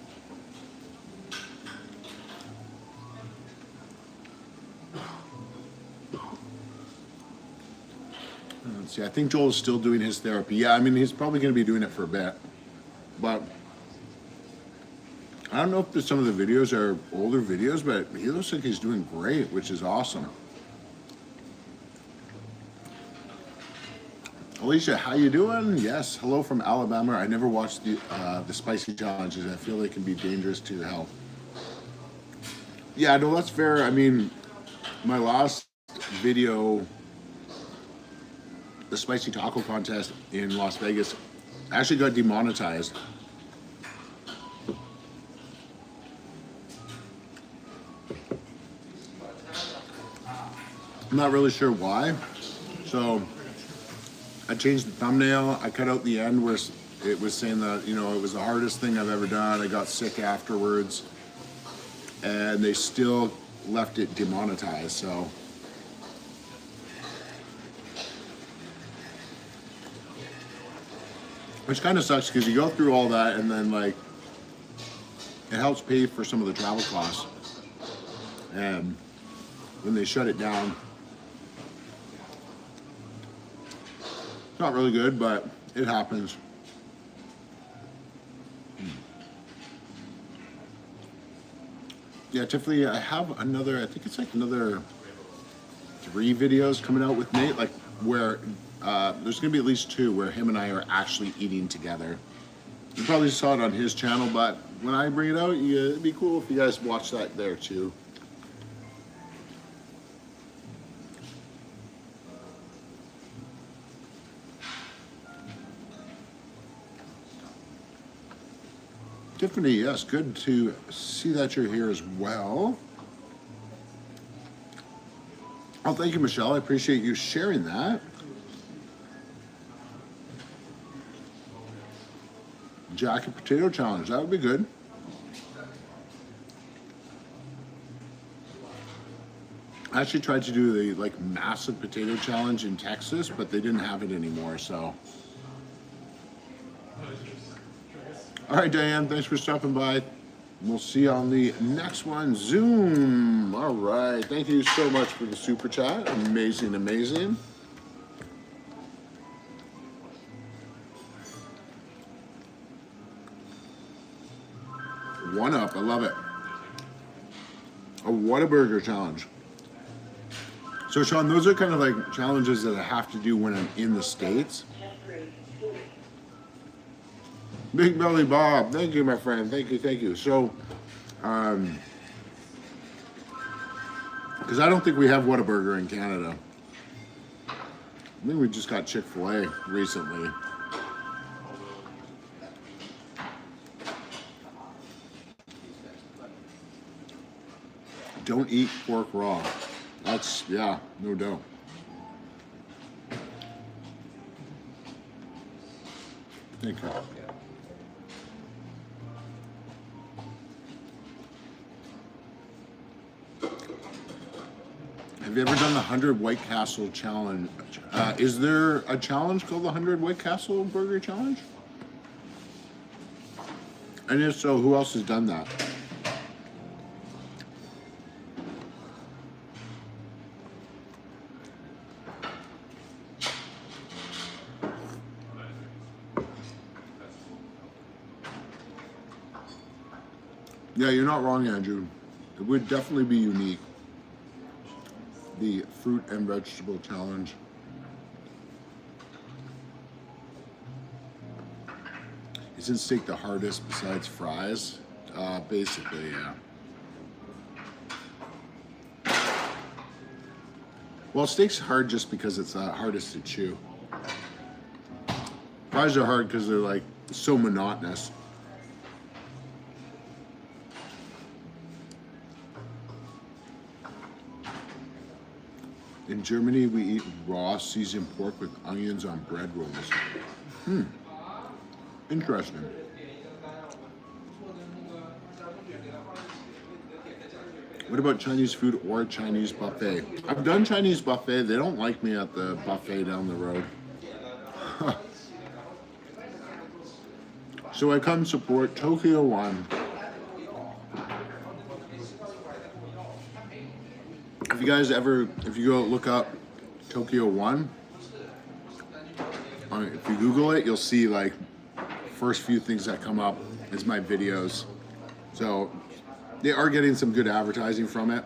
Let's see, I think Joel's still doing his therapy. Yeah, I mean, he's probably going to be doing it for a bit. But I don't know if some of the videos are older videos, but he looks like he's doing great, which is awesome. Alicia, how you doing? Yes, hello from Alabama. I never watched the spicy challenges. I feel they can be dangerous to your health. Yeah, no, that's fair. I mean, my last video, the spicy taco contest in Las Vegas, actually got demonetized. I'm not really sure why. So I changed the thumbnail. I cut out the end where it was saying that, you know, it was the hardest thing I've ever done. I got sick afterwards. And they still left it demonetized, so. Which kind of sucks because you go through all that and then, like, it helps pay for some of the travel costs. And when they shut it down, it's not really good, but it happens. Yeah, Tiffany, I have another, I think it's like another 3 videos coming out with Nate, like where there's gonna be at least 2 where him and I are actually eating together. You probably saw it on his channel, but when I bring it out, it'd be cool if you guys watch that there too. Tiffany, yes, good to see that you're here as well. Oh, thank you, Michelle. I appreciate you sharing that. Jacket potato challenge, that would be good. I actually tried to do the like massive potato challenge in Texas, but they didn't have it anymore, so. All right, Diane, thanks for stopping by. We'll see you on the next one. Zoom. All right. Thank you so much for the super chat. Amazing, amazing. One up. I love it. A Whataburger challenge. So, Sean, those are kind of like challenges that I have to do when I'm in the States. Big Belly Bob, thank you, my friend. Thank you, thank you. So, because I don't think we have Whataburger in Canada. I think we just got Chick-fil-A recently. Don't eat pork raw. That's, yeah, no doubt. Thank you. Have you ever done the 100 White Castle challenge? Is there a challenge called the 100 White Castle Burger Challenge? And if so, who else has done that? Yeah, you're not wrong, Andrew. It would definitely be unique. The fruit and vegetable challenge. Isn't steak the hardest besides fries? Basically, yeah. Well, steak's hard just because it's hardest to chew. Fries are hard because they're like so monotonous. In Germany, we eat raw seasoned pork with onions on bread rolls. Interesting. What about Chinese food or Chinese buffet? I've done Chinese buffet. They don't like me at the buffet down the road. So I come support Tokyo One. If you go look up Tokyo One, if you Google it, you'll see like first few things that come up is my videos. So they are getting some good advertising from it.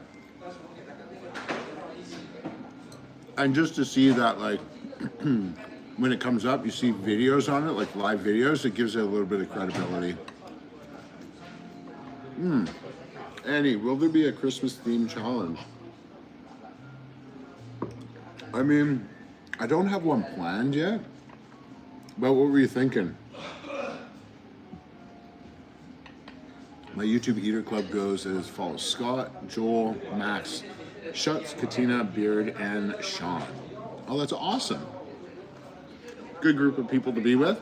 And just to see that like when it comes up, you see videos on it, like live videos, it gives it a little bit of credibility. Annie, will there be a Christmas themed challenge? I mean, I don't have one planned yet, but what were you thinking? My YouTube Eater Club goes as follows: Scott, Joel, Max, Schutz, Katina, Beard, and Sean. Oh, that's awesome. Good group of people to be with.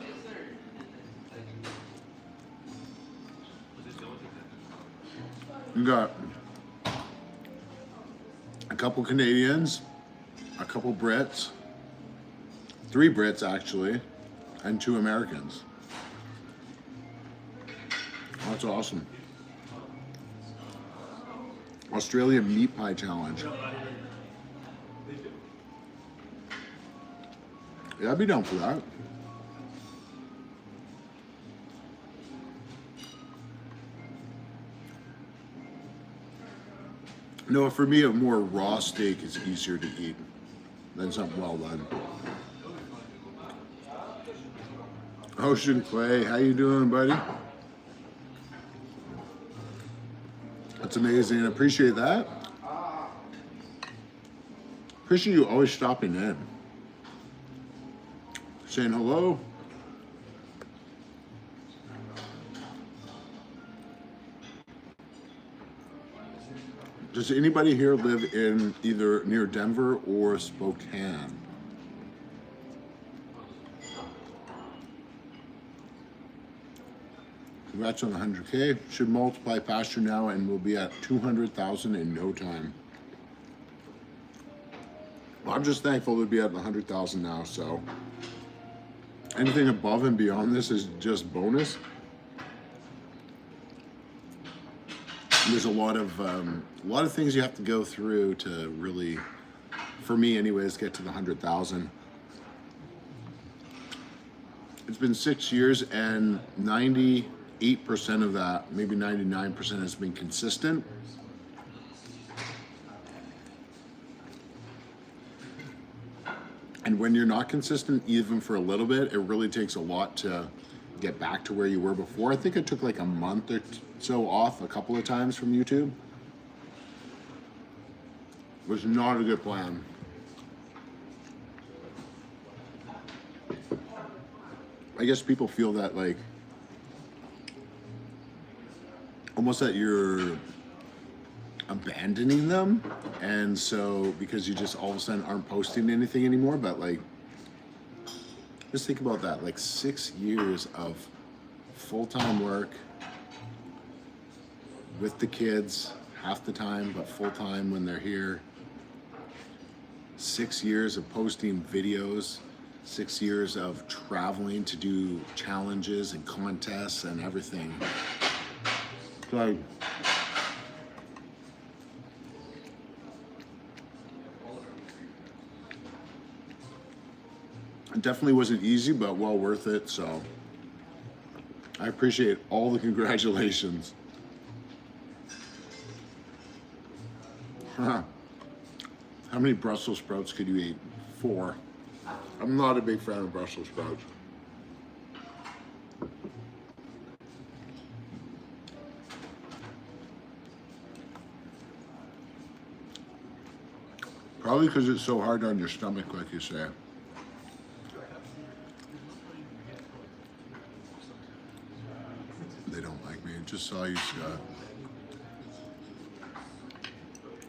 You got a couple Canadians, a couple Brits, 3 Brits actually, and 2 Americans. That's awesome. Australian meat pie challenge. Yeah, I'd be down for that. No, for me, a more raw steak is easier to eat than something well done. Ocean Clay, how you doing, buddy? That's amazing. I appreciate that. Appreciate you always stopping in, saying hello. Does anybody here live in either near Denver or Spokane? Congrats on the 100K. Should multiply faster now and we'll be at 200,000 in no time. Well, I'm just thankful to be at 100,000 now, so anything above and beyond this is just bonus. There's a lot of things you have to go through to really, for me anyways, get to the 100,000. It's been 6 years and 98% of that, maybe 99% has been consistent. And when you're not consistent, even for a little bit, it really takes a lot to get back to where you were before. I think it took like a month or so off a couple of times from YouTube. It was not a good plan. I guess people feel that like, almost that you're abandoning them, and so because you just all of a sudden aren't posting anything anymore. But like, just think about that, like 6 years of full-time work with the kids half the time, but full-time when they're here. 6 years of posting videos, 6 years of traveling to do challenges and contests and everything. So it definitely wasn't easy, but well worth it. So I appreciate all the congratulations. Huh. How many Brussels sprouts could you eat? 4. I'm not a big fan of Brussels sprouts. Probably because it's so hard on your stomach, like you say. They don't like me. I just saw you, Scott.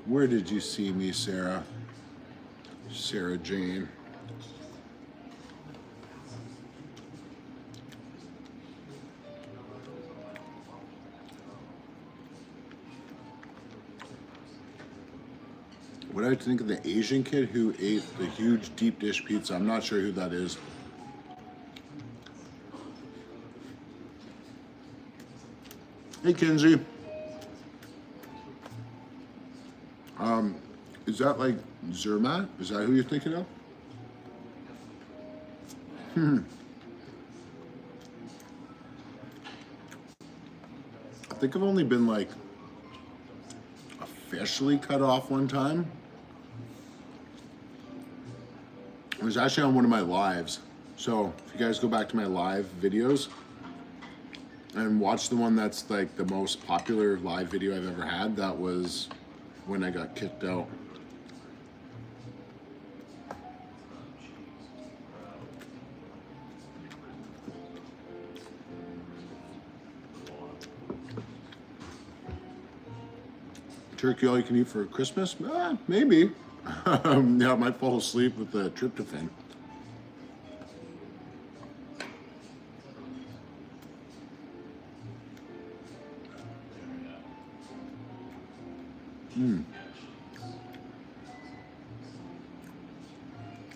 Where did you see me, Sarah? Sarah Jane. What do I think of the Asian kid who ate the huge deep dish pizza? I'm not sure who that is. Hey, Kinsey. Is that like Zermatt? Is that who you're thinking of? I think I've only been like officially cut off one time. It was actually on one of my lives. So if you guys go back to my live videos and watch the one that's like the most popular live video I've ever had, that was when I got kicked out. Turkey all you can eat for Christmas? Maybe. Yeah, I might fall asleep with the tryptophan.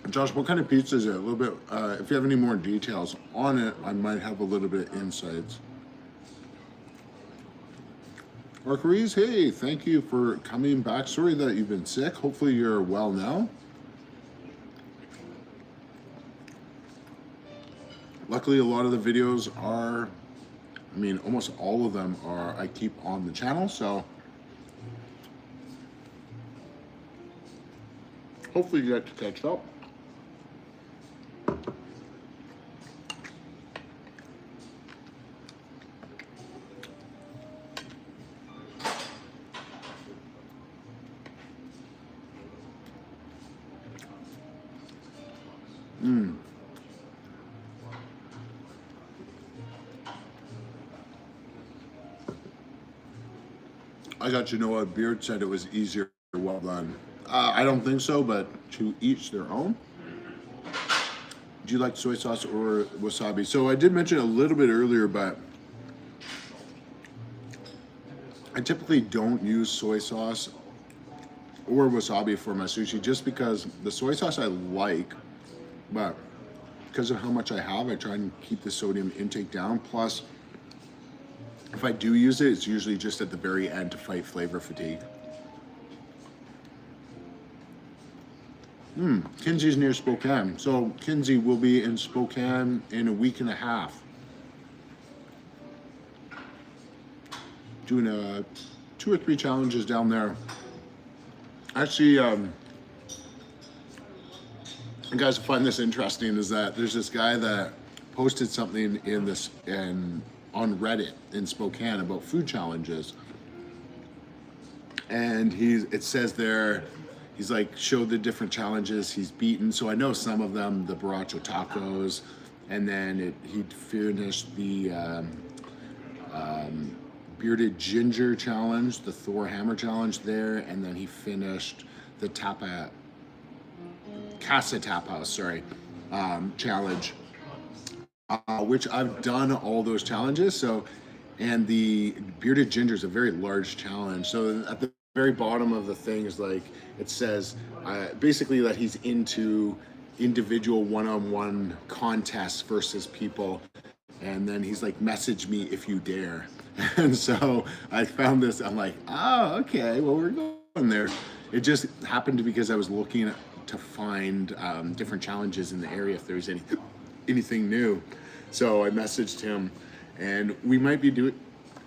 Josh, what kind of pizza is it? A little bit, if you have any more details on it, I might have a little bit of insights. Marquise, hey, thank you for coming back. Sorry that you've been sick. Hopefully you're well now. Luckily, a lot of the videos are, I mean, almost all of them are, I keep on the channel, so hopefully you get to catch up. I got to know a Beard said it was easier. Well done. I don't think so, but to each their own. Do you like soy sauce or wasabi? So I did mention a little bit earlier, but I typically don't use soy sauce or wasabi for my sushi just because the soy sauce I like, but because of how much I have, I try and keep the sodium intake down. Plus, if I do use it, it's usually just at the very end to fight flavor fatigue. Kinsey's near Spokane. So Kinsey will be in Spokane in a week and a half. Doing 2 or 3 challenges down there. Actually, you guys will find this interesting is that there's this guy that posted something on Reddit in Spokane about food challenges. And it says there, he's like showed the different challenges he's beaten. So I know some of them, the borracho tacos, and then he finished the bearded ginger challenge, the Thor hammer challenge there, and then he finished the Casa Tap House, challenge, which I've done all those challenges. So, and the bearded ginger is a very large challenge. So at the very bottom of the thing is like, it says basically that he's into individual one-on-one contests versus people. And then he's like, message me if you dare. And so I found this, I'm like, oh, okay, well, we're going there. It just happened to because I was looking to find different challenges in the area if there was anything new. So I messaged him, and we might be doing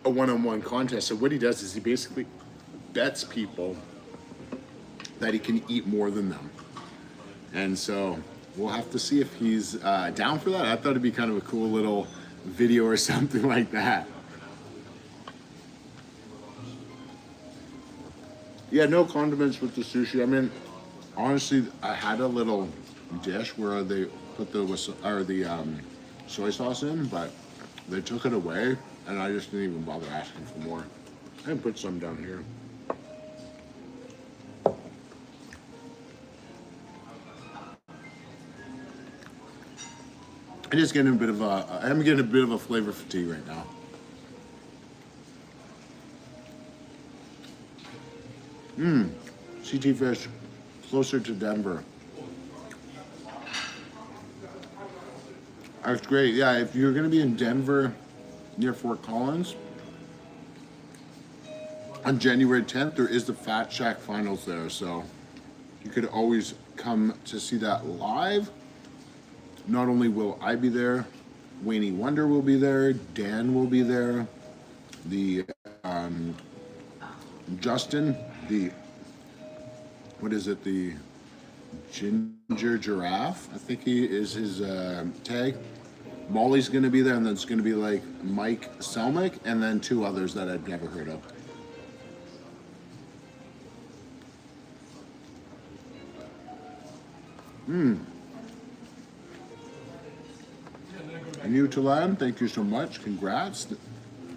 a one-on-one contest. So what he does is he basically bets people that he can eat more than them. And so we'll have to see if he's down for that. I thought it'd be kind of a cool little video or something like that. Yeah, no condiments with the sushi. I mean, honestly, I had a little dish where they put the soy sauce in, but they took it away, and I just didn't even bother asking for more. I can put some down here. It is getting I'm getting a bit of a flavor fatigue right now. CT fish, closer to Denver. That's great. Yeah, if you're going to be in Denver near Fort Collins on January 10th, there is the Fat Shack Finals there. So you could always come to see that live. Not only will I be there, Wayne Wonder will be there, Dan will be there, the Justin, the Ginger Giraffe, I think he is his tag. Molly's gonna be there, and then it's gonna be like Mike Selmick, and then 2 others that I've never heard of. New to land, thank you so much. Congrats.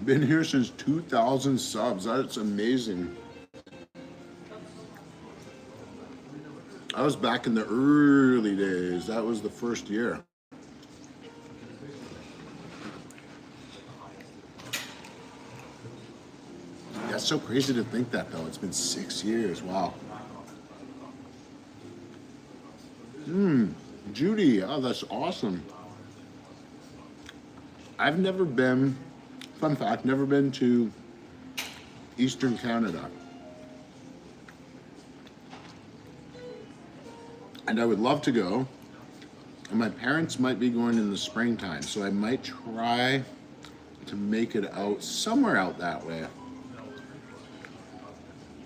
Been here since 2,000 subs. That's amazing. I was back in the early days. That was the first year. Yeah, it's so crazy to think that though. It's been 6 years. Wow. Judy, oh, that's awesome. I've never been, fun fact, never been to Eastern Canada. And I would love to go. And my parents might be going in the springtime, so I might try to make it out somewhere out that way.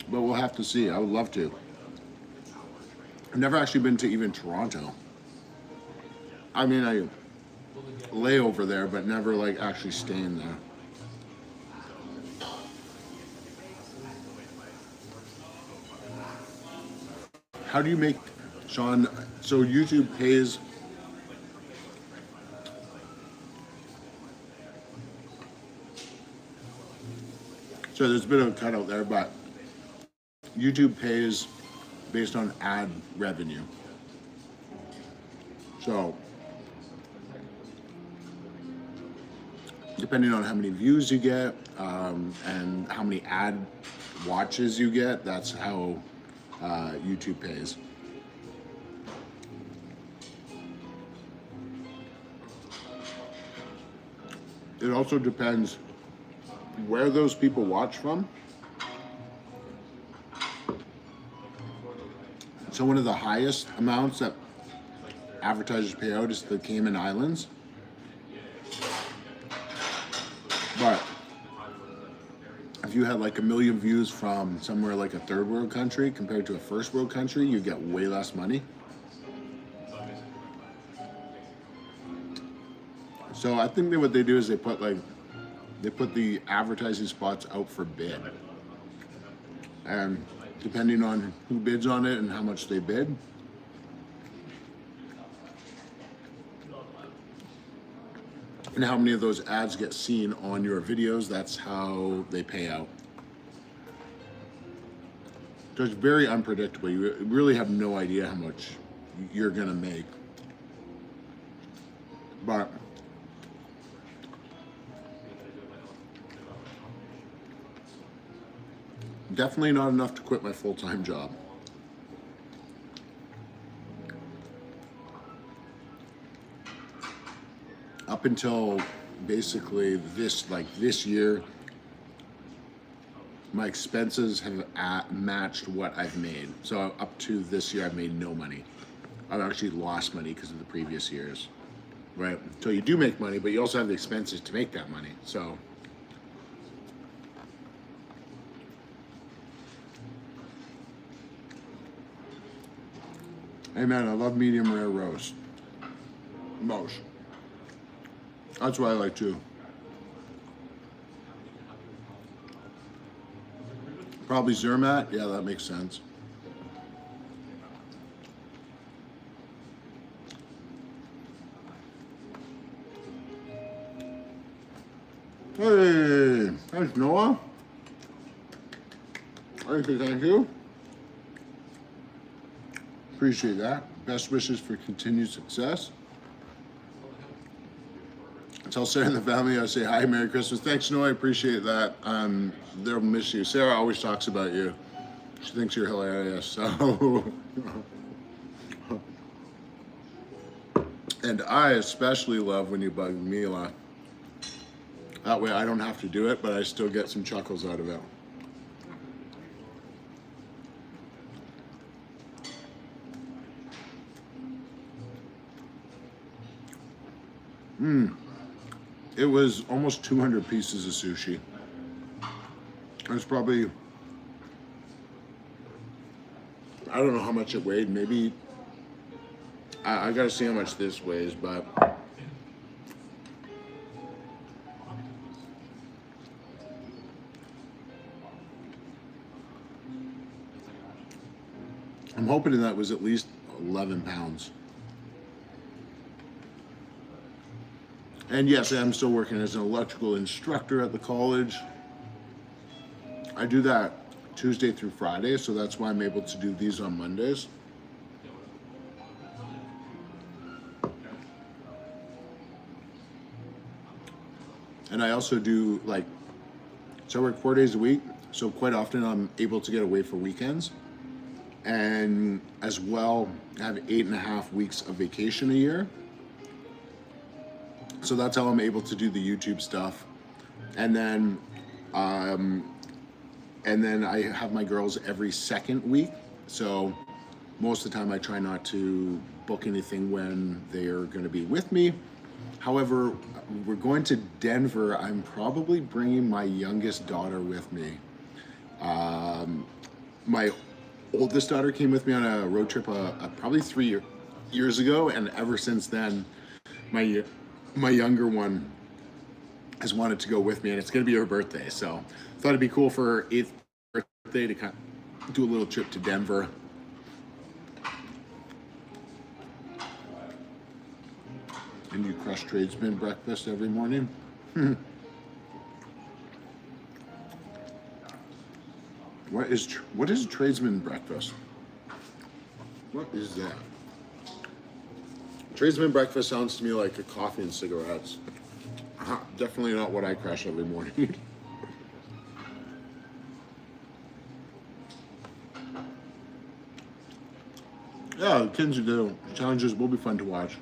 But we'll have to see. I would love to. I've never actually been to even Toronto. I mean, I lay over there, but never like actually staying there. How do you make, Sean, so YouTube pays So there's a bit of a cutout there, but YouTube pays based on ad revenue. So depending on how many views you get and how many ad watches you get, that's how YouTube pays. It also depends where those people watch from. So one of the highest amounts that advertisers pay out is the Cayman Islands. But if you had like 1 million views from somewhere like a third world country compared to a first world country, you get way less money. So I think that what they do is they put the advertising spots out for bid. And depending on who bids on it and how much they bid, and how many of those ads get seen on your videos, that's how they pay out. So it's very unpredictable. You really have no idea how much you're gonna make. But definitely not enough to quit my full-time job. Up until basically this year, my expenses have matched what I've made. So up to this year, I've made no money. I've actually lost money because of the previous years, right? So you do make money, but you also have the expenses to make that money. So hey man, I love medium rare roast. Most. That's what I like too. Probably Zermatt. Yeah, that makes sense. Hey, thanks Noah. Thank you. Appreciate that. Best wishes for continued success. Tell Sarah and the family I say hi, Merry Christmas. Thanks, Noah. I appreciate that. They'll miss you. Sarah always talks about you. She thinks you're hilarious. So, and I especially love when you bug Mila. That way I don't have to do it, but I still get some chuckles out of it. It was almost 200 pieces of sushi. It was probably, I don't know how much it weighed. Maybe, I gotta see how much this weighs, but I'm hoping that was at least 11 pounds. And yes, I'm still working as an electrical instructor at the college. I do that Tuesday through Friday, so that's why I'm able to do these on Mondays. And I also do so I work 4 days a week, so quite often I'm able to get away for weekends. And as well, I have 8.5 weeks of vacation a year. So that's how I'm able to do the YouTube stuff. And then I have my girls every second week. So most of the time I try not to book anything when they're going to be with me. However, we're going to Denver. I'm probably bringing my youngest daughter with me. My oldest daughter came with me on a road trip probably 3 years ago. And ever since then, my younger one has wanted to go with me, and it's going to be her birthday. So I thought it'd be cool for her 8th birthday to kind of do a little trip to Denver. And you crush tradesman breakfast every morning? What is tradesman breakfast? What is that? Tradesman breakfast sounds to me like a coffee and cigarettes. Definitely not what I crash every morning. Yeah, the kids do. Challenges will be fun to watch.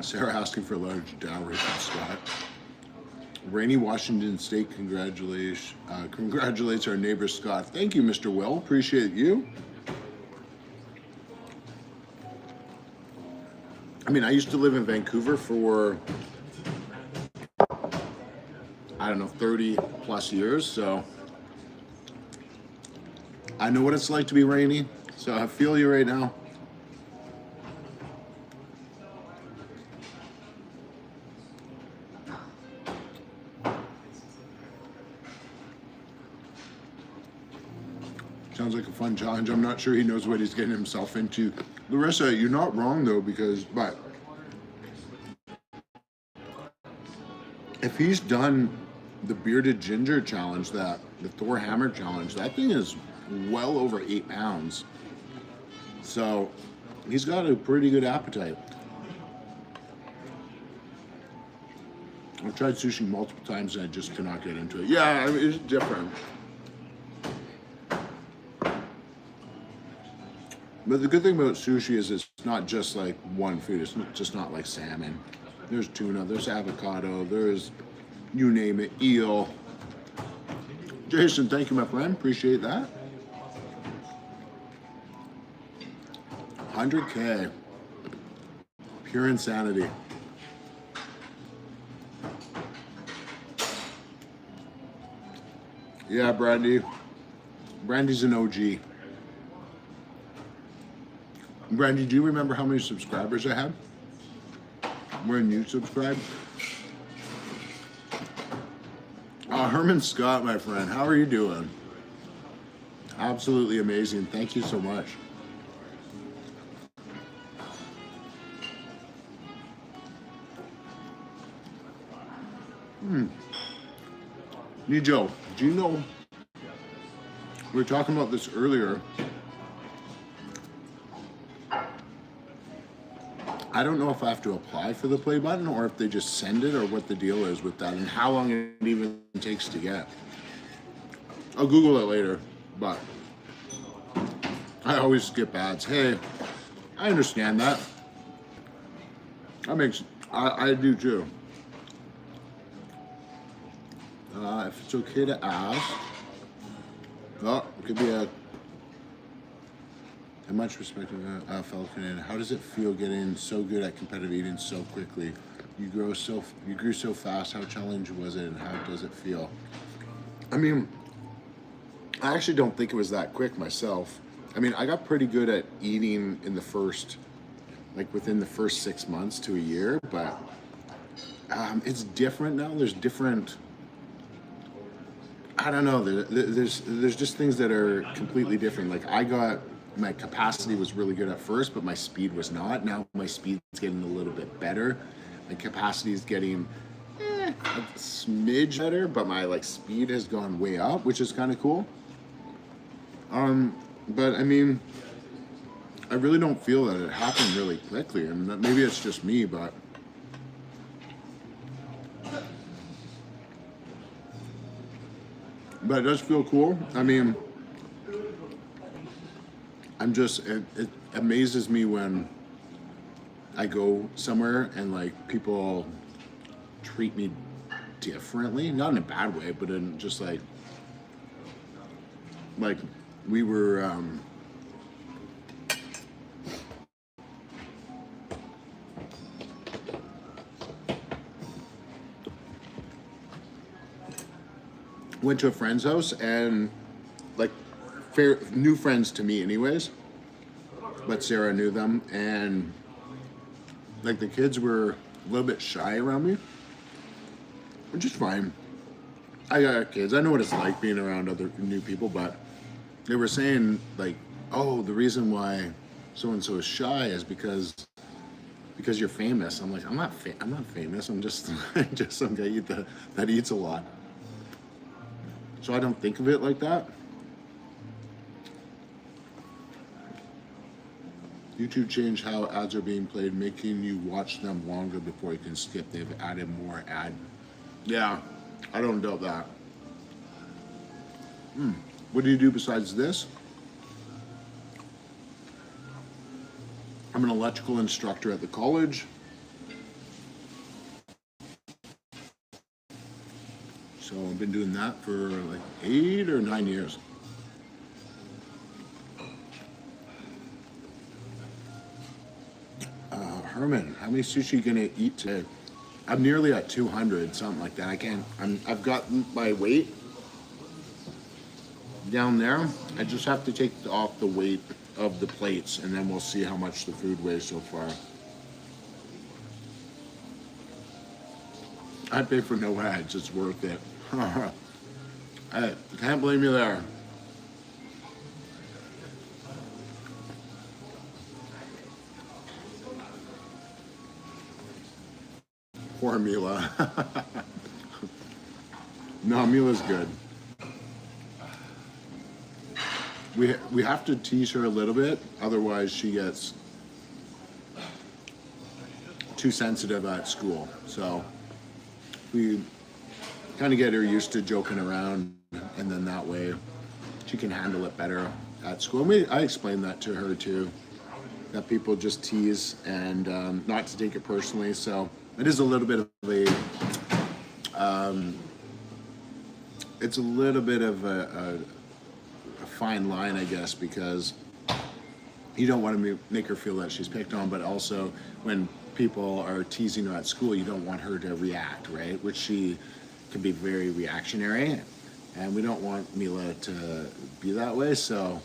Sarah asking for a large dowry from Scott. Rainy Washington State congratulates our neighbor Scott. Thank you, Mr. Will. Appreciate you. I mean, I used to live in Vancouver for, I don't know, 30 plus years, so I know what it's like to be rainy, so I feel you right now. Sounds like a fun challenge. I'm not sure he knows what he's getting himself into. Larissa, you're not wrong though, but if he's done the bearded ginger challenge, the Thor hammer challenge, that thing is well over 8 pounds. So he's got a pretty good appetite. I've tried sushi multiple times and I just cannot get into it. Yeah, I mean, it's different. But the good thing about sushi is it's not just like one food. It's just not like salmon. There's tuna, there's avocado, there's, you name it, eel. Jason, thank you, my friend. Appreciate that. 100K. Pure insanity. Yeah, Brandy. Brandy's an OG. Brandy, do you remember how many subscribers I had when you subscribed? Herman Scott, my friend, how are you doing? Absolutely amazing. Thank you so much. Nijo, do you know, we were talking about this earlier. I don't know if I have to apply for the play button or if they just send it or what the deal is with that and how long it even takes to get. I'll Google it later, but I always skip ads. Hey, I understand that. That makes, I do too. If it's okay to ask, oh, it could be a much respect to fellow Canadian. How does it feel getting so good at competitive eating so quickly? You grew so fast. How challenging was it, and how does it feel? I mean, I actually don't think it was that quick myself. I mean, I got pretty good at eating in the first, like within the first 6 months to a year, but it's different now. There's different. I don't know. There's just things that are completely different. Like my capacity was really good at first, but my speed was not. Now my speed's getting a little bit better. My capacity is getting a smidge better, but my like speed has gone way up, which is kind of cool. But I mean, I really don't feel that it happened really quickly, and maybe it's just me, but it does feel cool. I mean, it amazes me when I go somewhere and like people treat me differently, not in a bad way, but in just like we were went to a friend's house and like new friends to me anyways, but Sarah knew them, and like the kids were a little bit shy around me, which is fine. I got kids, I know what it's like being around other new people, but they were saying like, oh, the reason why so and so is shy is because because you're famous. I'm like, I'm not famous. I'm just just some guy that eats a lot. So I don't think of it like that. YouTube changed how ads are being played, making you watch them longer before you can skip. They've added more ad. Yeah, I don't doubt that. What do you do besides this? I'm an electrical instructor at the college. So I've been doing that for like 8 or 9 years. Herman, how many sushi are you gonna eat today? I'm nearly at 200, something like that. I've got my weight down there. I just have to take off the weight of the plates, and then we'll see how much the food weighs so far. I pay for no ads, it's worth it. I can't blame you there. Poor Mila. No, Mila's good. We have to tease her a little bit, otherwise she gets too sensitive at school. So we kind of get her used to joking around, and then that way she can handle it better at school. I explained that to her too, that people just tease and not to take it personally. So it is a little bit of it's a little bit of a fine line, I guess, because you don't want to make her feel that she's picked on, but also when people are teasing her at school, you don't want her to react, right? Which she can be very reactionary, and we don't want Mila to be that way. So,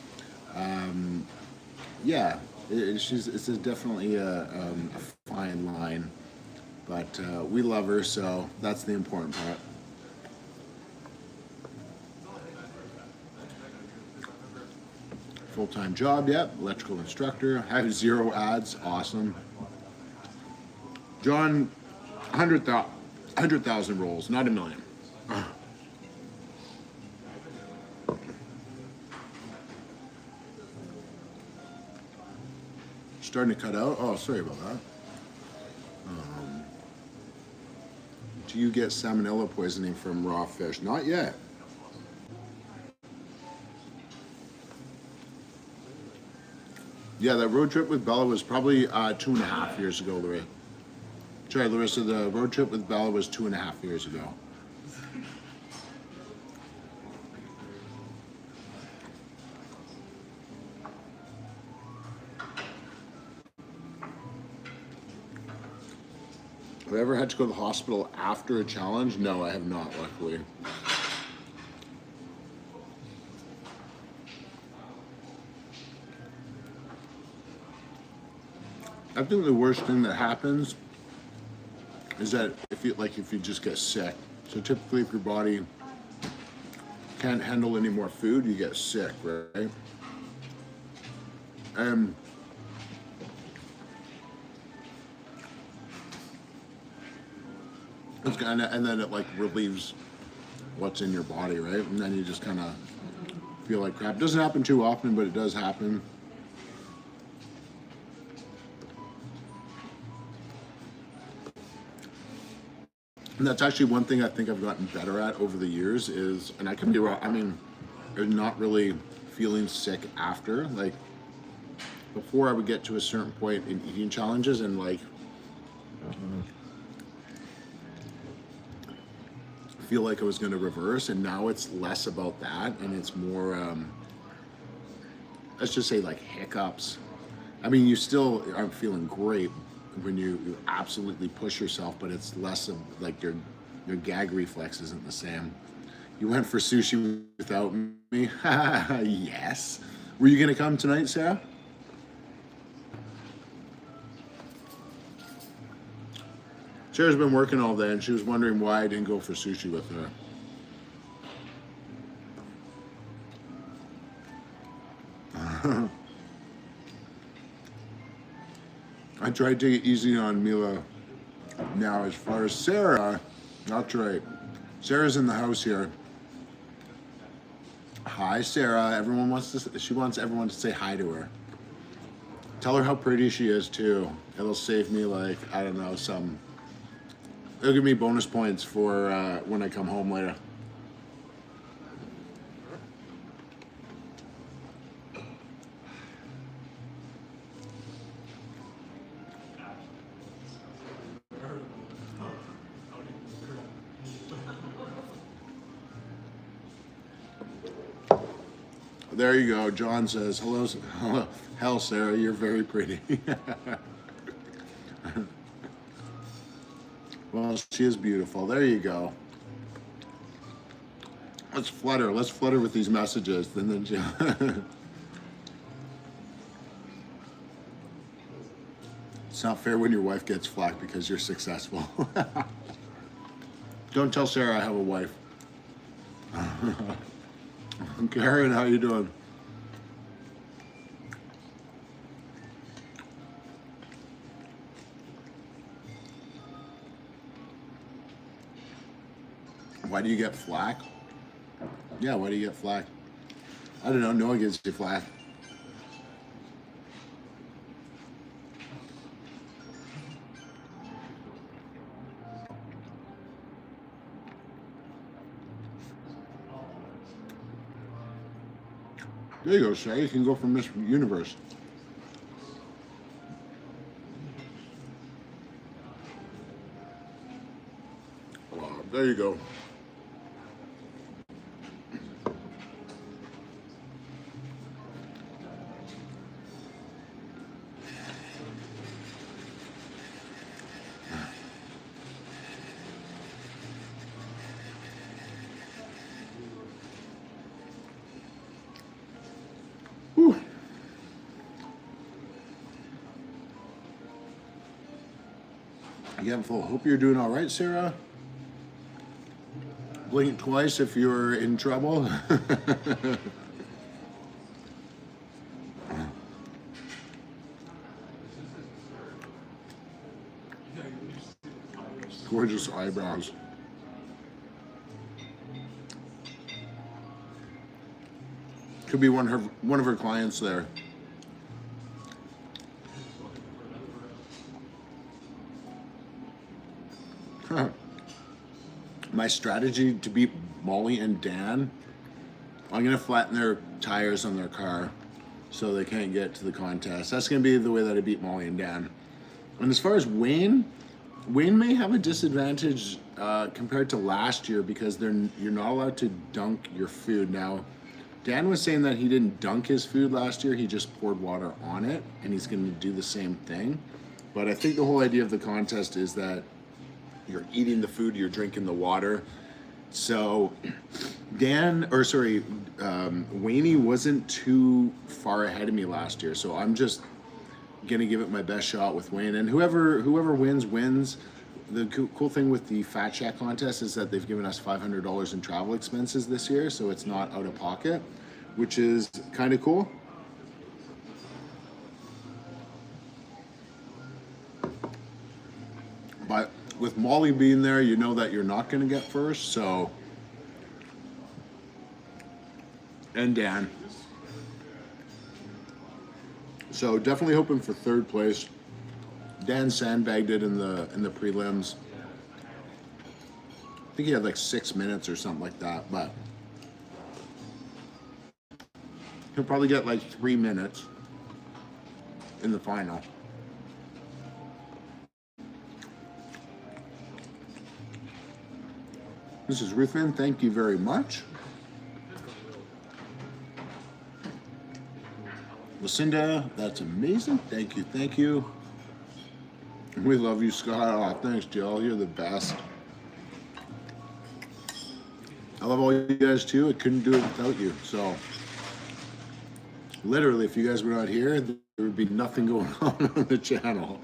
yeah, it's definitely a fine line, but we love her, so that's the important part. Full-time job, yep. Electrical instructor. I have 0 ads. Awesome. John, 100,000 rolls, not a million. Starting to cut out. Oh, sorry about that. Do you get salmonella poisoning from raw fish? Not yet. Yeah, that road trip with Bella was probably 2.5 years ago, Larissa. Sorry, Larissa, the road trip with Bella was 2.5 years ago. Have I ever had to go to the hospital after a challenge? No, I have not, luckily. I think the worst thing that happens is that if you just get sick. So typically if your body can't handle any more food, you get sick, right? And it's and then it like relieves what's in your body, right? And then you just kind of feel like crap. It doesn't happen too often, but it does happen. And that's actually one thing I think I've gotten better at over the years is, and I can be wrong, I mean, not really feeling sick after. Like, before I would get to a certain point in eating challenges and like, feel like I was going to reverse, and now it's less about that, and it's more, let's just say like hiccups. I mean, you still aren't feeling great when you absolutely push yourself, but it's less of like your gag reflex isn't the same. You went for sushi without me? Yes. Were you gonna come tonight, Sarah? Sarah's been working all day and she was wondering why I didn't go for sushi with her. I tried to take it easy on Mila. Now, as far as Sarah, that's right. Sarah's in the house here. Hi, Sarah. She wants everyone to say hi to her. Tell her how pretty she is too. It'll save me like, I don't know, it'll give me bonus points for when I come home later. There you go. John says, hello, hello. Hell, Sarah, you're very pretty. Well, she is beautiful. There you go. Let's flood her. Let's flood her with these messages. It's not fair when your wife gets flack because you're successful. Don't tell Sarah I have a wife. Karen, how you doing? Why do you get flack? Yeah, why do you get flack? I don't know. No one gives you flack. There you go, Shay. You can go for Miss Universe. There you go. Whew. Again, full. Hope you're doing all right, Sarah. Blink twice if you're in trouble. Gorgeous eyebrows. Could be one of her clients there. Huh. My strategy to beat Molly and Dan, I'm gonna flatten their tires on their car so they can't get to the contest. That's gonna be the way that I beat Molly and Dan. And as far as Wayne may have a disadvantage compared to last year because you're not allowed to dunk your food. Now, Dan was saying that he didn't dunk his food last year, he just poured water on it, and he's gonna do the same thing. But I think the whole idea of the contest is that you're eating the food, you're drinking the water. So Wayne wasn't too far ahead of me last year. So I'm just gonna give it my best shot with Wayne, and whoever wins. The cool thing with the Fat Shack contest is that they've given us $500 in travel expenses this year, so it's not out of pocket, which is kind of cool. But with Molly being there, you know that you're not going to get first, so. And Dan. So definitely hoping for third place. Dan sandbagged it in the prelims. I think he had like 6 minutes or something like that, but he'll probably get like 3 minutes in the final. Mrs. Ruthven, thank you very much. Lucinda, that's amazing. Thank you, thank you. We love you, Scott. Oh, thanks, Jill. You're the best. I love all you guys too. I couldn't do it without you. So, literally, if you guys were not here, there would be nothing going on the channel.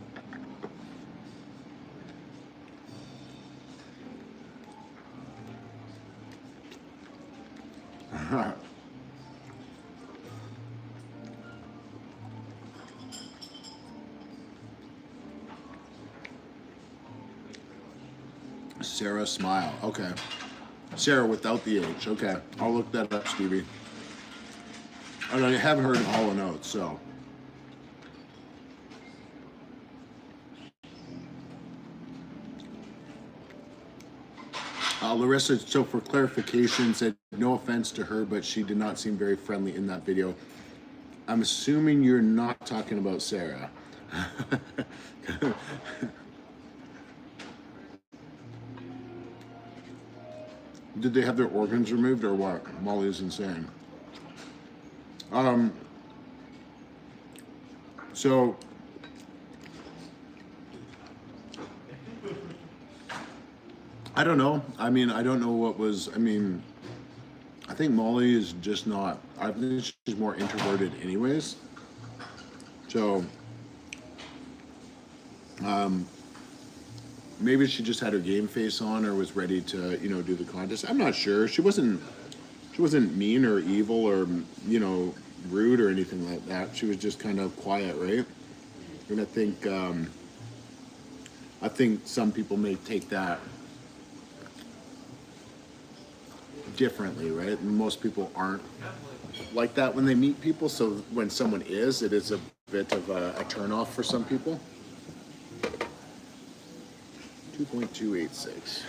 Sarah Smile. Okay. Sarah without the H. Okay. I'll look that up, Stevie. I haven't heard of Hall & Oates, so. Larissa, so for clarification, said no offense to her, but she did not seem very friendly in that video. I'm assuming you're not talking about Sarah. Did they have their organs removed or what? Molly is insane. So I don't know. I mean, I don't know what was. I mean, I think Molly is just not. I think she's more introverted, anyways. So, maybe she just had her game face on, or was ready to, do the contest. I'm not sure. She wasn't mean or evil or, rude or anything like that. She was just kind of quiet, right? And I think some people may take that differently, right? Most people aren't like that when they meet people. So when someone is, it is a bit of a turnoff for some people. 2.286.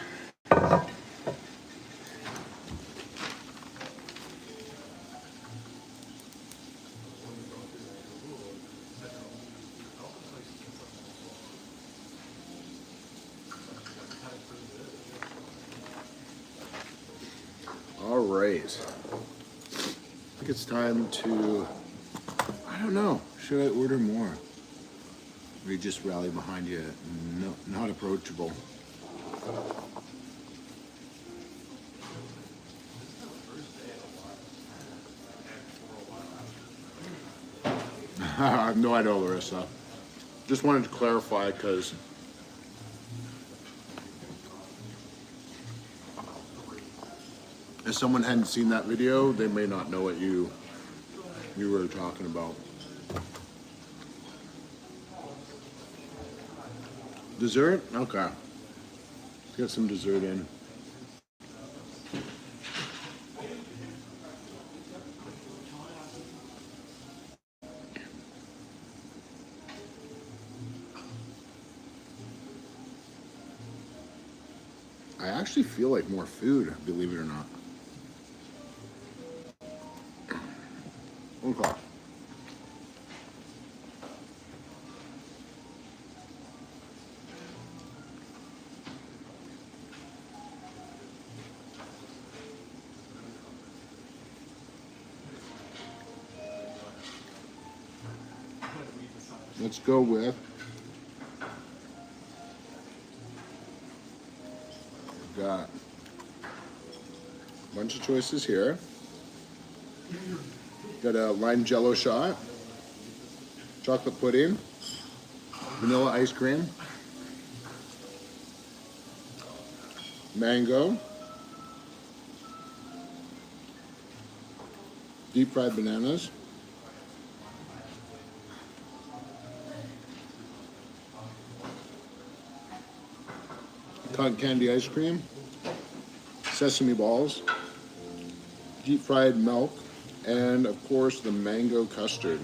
All right. I think it's time to, I don't know, should I order more? Or you just rally behind you? No, not approachable. No, I know, Larissa. Just wanted to clarify because if someone hadn't seen that video, they may not know what you were talking about. Dessert? Okay. Let's get some dessert in. I actually feel like more food, believe it or not. Okay. Let's go with got a bunch of choices here. Got a lime jello shot, chocolate pudding, vanilla ice cream, mango, deep fried bananas, cotton candy ice cream, sesame balls, deep fried milk, and of course the mango custard.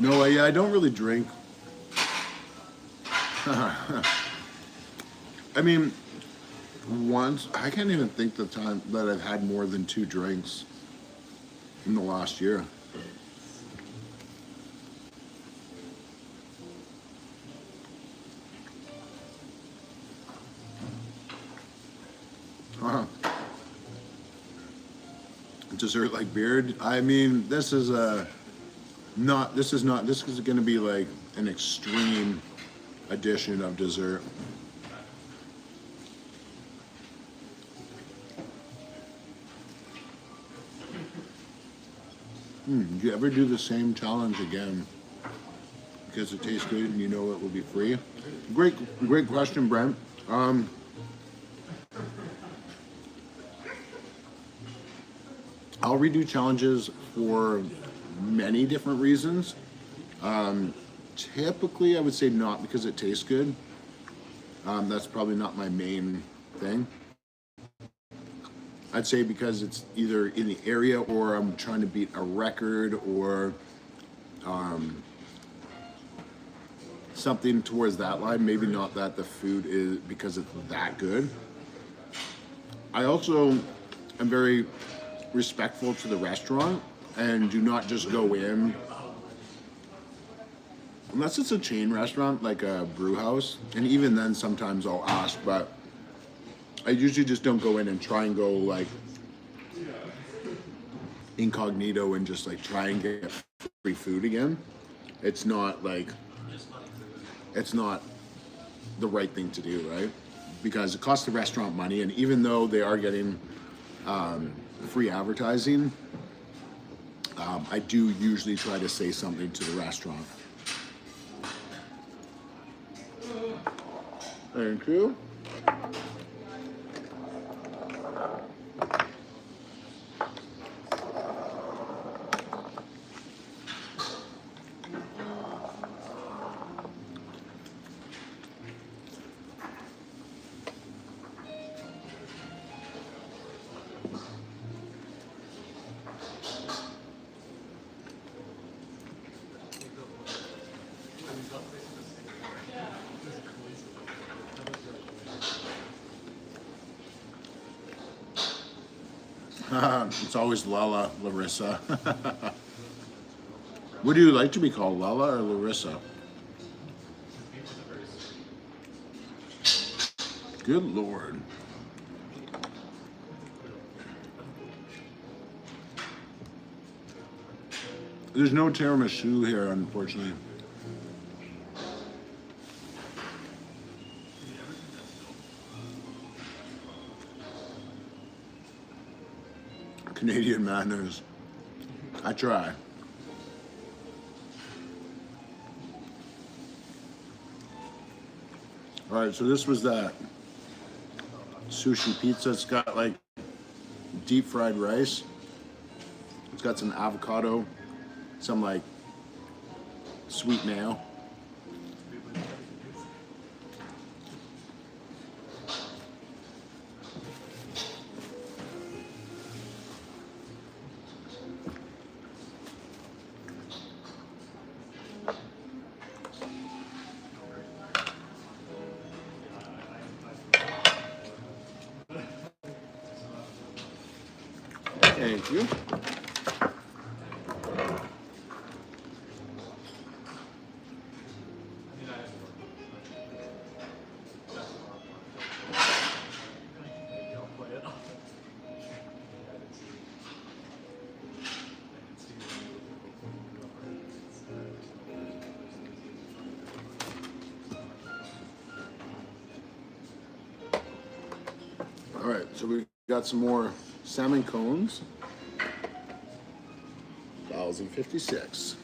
No, I don't really drink. I mean, once, I can't even think the time that I've had more than 2 drinks in the last year. Dessert like beer. I mean, this is going to be like an extreme edition of dessert. Do you ever do the same challenge again? because it tastes good and you know it will be free? Great question, Brent. I'll redo challenges for many different reasons. Typically, I would say not because it tastes good. That's probably not my main thing. I'd say because it's either in the area or I'm trying to beat a record or something towards that line. Maybe not that the food is because it's that good. I also am very respectful to the restaurant and do not just go in unless it's a chain restaurant like a brew house, and even then sometimes I'll ask, but I usually just don't go in and try and go like incognito and just like try and get free food again. It's not like, it's not the right thing to do, right? Because it costs the restaurant money, and even though they are getting free advertising, I do usually try to say something to the restaurant. Thank you. It's always Lala, Larissa. Would you like to be called Lala or Larissa? Good Lord. There's no tiramisu here, unfortunately. Canadian manners. I try. All right, so this was that sushi pizza. It's got like deep fried rice. It's got some avocado, some like sweet mayo. Thank you. All right, so we got some more salmon cones. 1,056.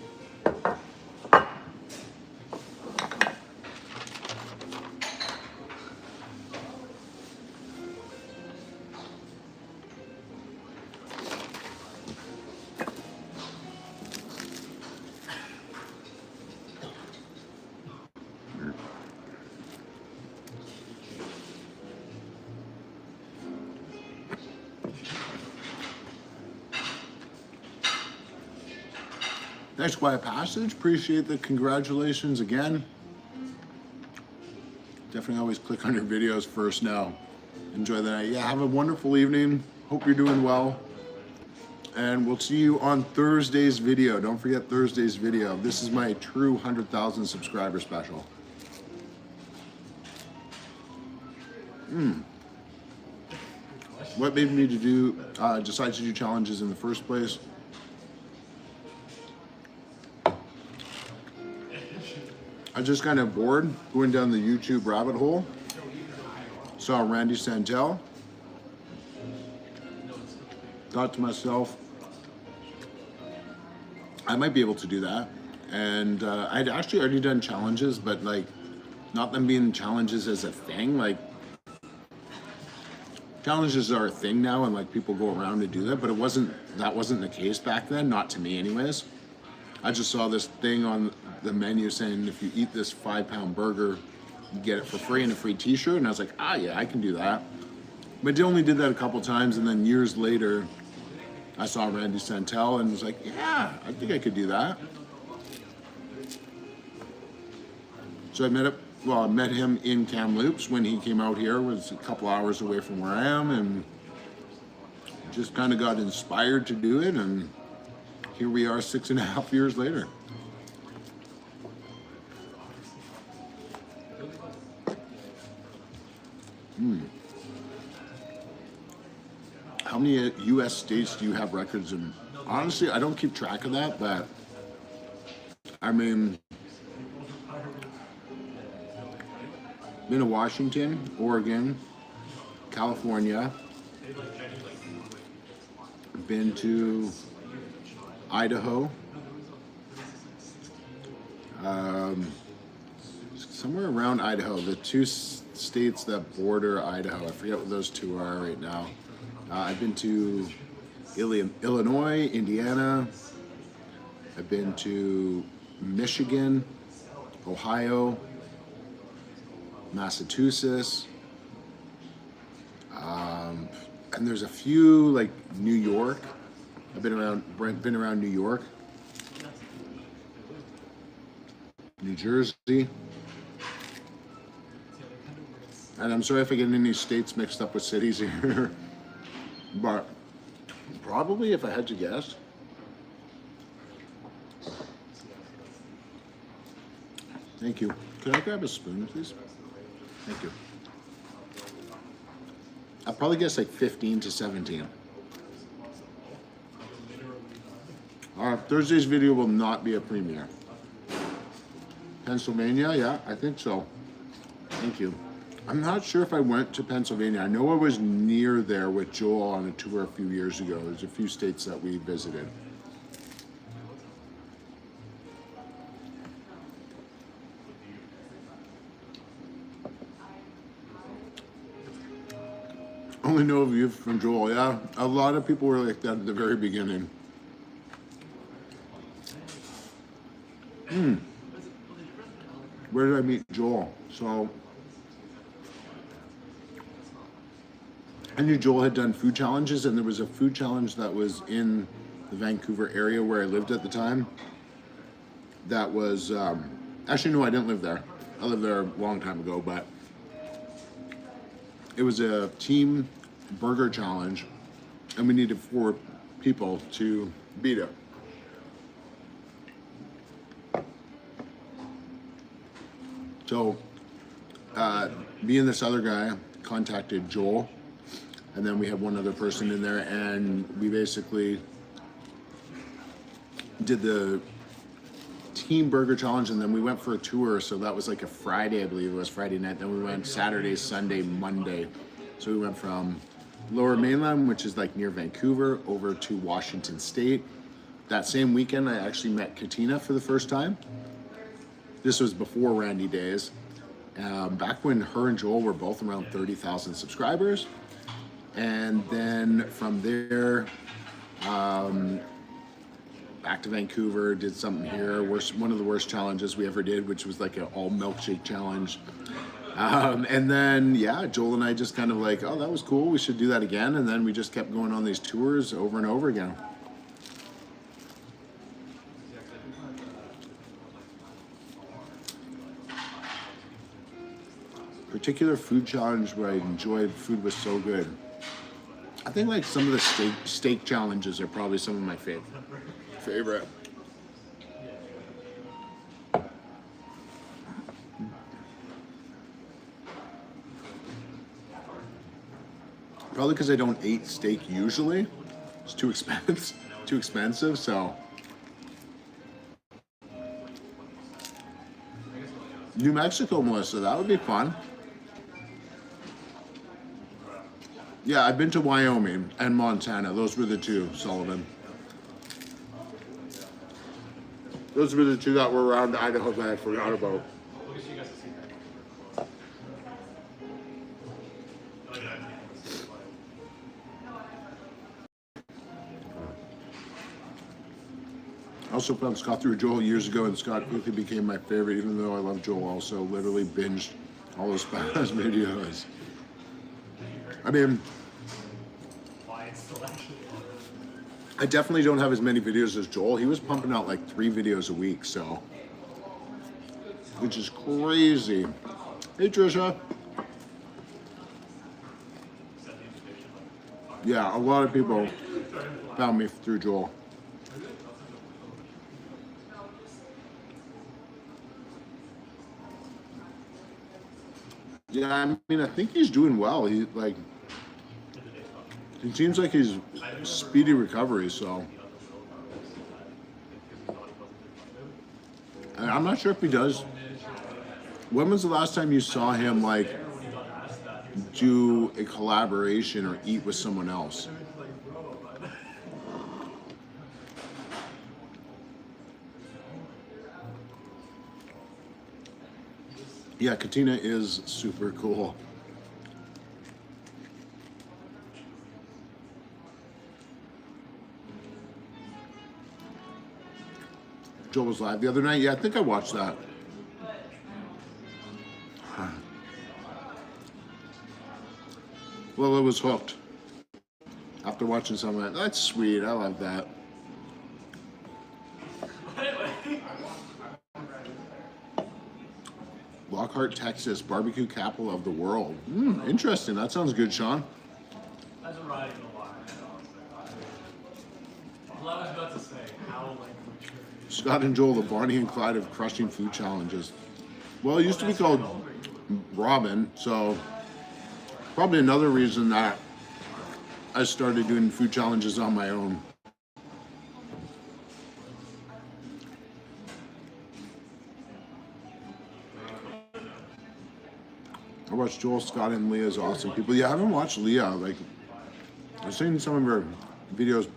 Nice quiet passage. Appreciate the congratulations again. Definitely always click on your videos first now. Enjoy the night. Yeah, have a wonderful evening. Hope you're doing well. And we'll see you on Thursday's video. Don't forget Thursday's video. This is my true 100,000 subscriber special. What made me to do decide to do challenges in the first place? I just kind of bored going down the YouTube rabbit hole. Saw Randy Santel. Thought to myself, I might be able to do that. and I'd actually already done challenges, but like not them being challenges as a thing. Like challenges are a thing now, and like people go around to do that, but that wasn't the case back then, not to me anyways. I just saw this thing on the menu saying if you eat this 5-pound burger, you get it for free and a free t-shirt, and I was like, yeah, I can do that. But I only did that a couple times, and then years later I saw Randy Santel and was like, yeah, I think I could do that. So I met him in Kamloops when he came out here. It was a couple hours away from where I am, and just kind of got inspired to do it, and here we are 6.5 years later. How many U.S. states do you have records in? Honestly, I don't keep track of that, but I mean, been to Washington, Oregon, California, been to Idaho, somewhere around Idaho, the two states that border Idaho. I forget what those two are right now. I've been to Illinois, Indiana. I've been to Michigan, Ohio, Massachusetts, and there's a few like New York. I've been around New York, New Jersey, and I'm sorry if I get any states mixed up with cities here, but probably if I had to guess. Thank you. Can I grab a spoon, please? Thank you. I'll probably guess like 15 to 17. Thursday's video will not be a premiere. Pennsylvania, yeah, I think so. Thank you. I'm not sure if I went to Pennsylvania. I know I was near there with Joel on a tour a few years ago. There's a few states that we visited. Only know of you from Joel, yeah. A lot of people were like that at the very beginning. Where did I meet Joel? So I knew Joel had done food challenges, and there was a food challenge that was in the Vancouver area where I lived at the time. That was, actually no, I didn't live there. I lived there a long time ago, but it was a team burger challenge, and we needed 4 people to beat it. So me and this other guy contacted Joel, and then we had one other person in there, and we basically did the team burger challenge, and then we went for a tour. So that was like a Friday, I believe it was Friday night. Then we went Saturday, Sunday, Monday. So we went from Lower Mainland, which is like near Vancouver, over to Washington State. That same weekend, I actually met Katina for the first time. This was before Randy days, back when her and Joel were both around 30,000 subscribers. And then from there, back to Vancouver, did something here. One of the worst challenges we ever did, which was like an all milkshake challenge. And then, yeah, Joel and I just kind of like, oh, that was cool, we should do that again. And then we just kept going on these tours over and over again. Particular food challenge where I enjoyed, food was so good. I think like some of the steak challenges are probably some of my favorite. Probably because I don't eat steak usually. It's too expensive, so. New Mexico, Melissa, that would be fun. Yeah, I've been to Wyoming and Montana. Those were the two, Sullivan. Those were the two that were around Idaho that I forgot about. We'll get you guys to see that. Oh, yeah, I can't see it. I also found Scott through Joel years ago, and Scott quickly became my favorite, even though I love Joel also. Literally binged all his past videos. I mean, Why it's still actually on. I definitely don't have as many videos as Joel. He was pumping out like 3 videos a week, so. Which is crazy. Hey, Trisha. Yeah, a lot of people found me through Joel. Yeah, I mean, I think he's doing well. He like, it seems like he's speedy recovery. So, and I'm not sure if he does. When was the last time you saw him like do a collaboration or eat with someone else? Yeah, Katina is super cool. Joel was live the other night. Yeah, I think I watched that. Well, it was hooked. After watching some of that, that's sweet. I love that. Lockhart, Texas, barbecue capital of the world. Interesting. That sounds good, Sean. That's what I even lie. Well, I was about to say, how like mature. Scott and Joel, the Bonnie and Clyde of crushing food challenges. Well, it used to be called Robin, so probably another reason that I started doing food challenges on my own. I watched Joel, Scott, and Leah's awesome people. Yeah, I haven't watched Leah. Like, I've seen some of her videos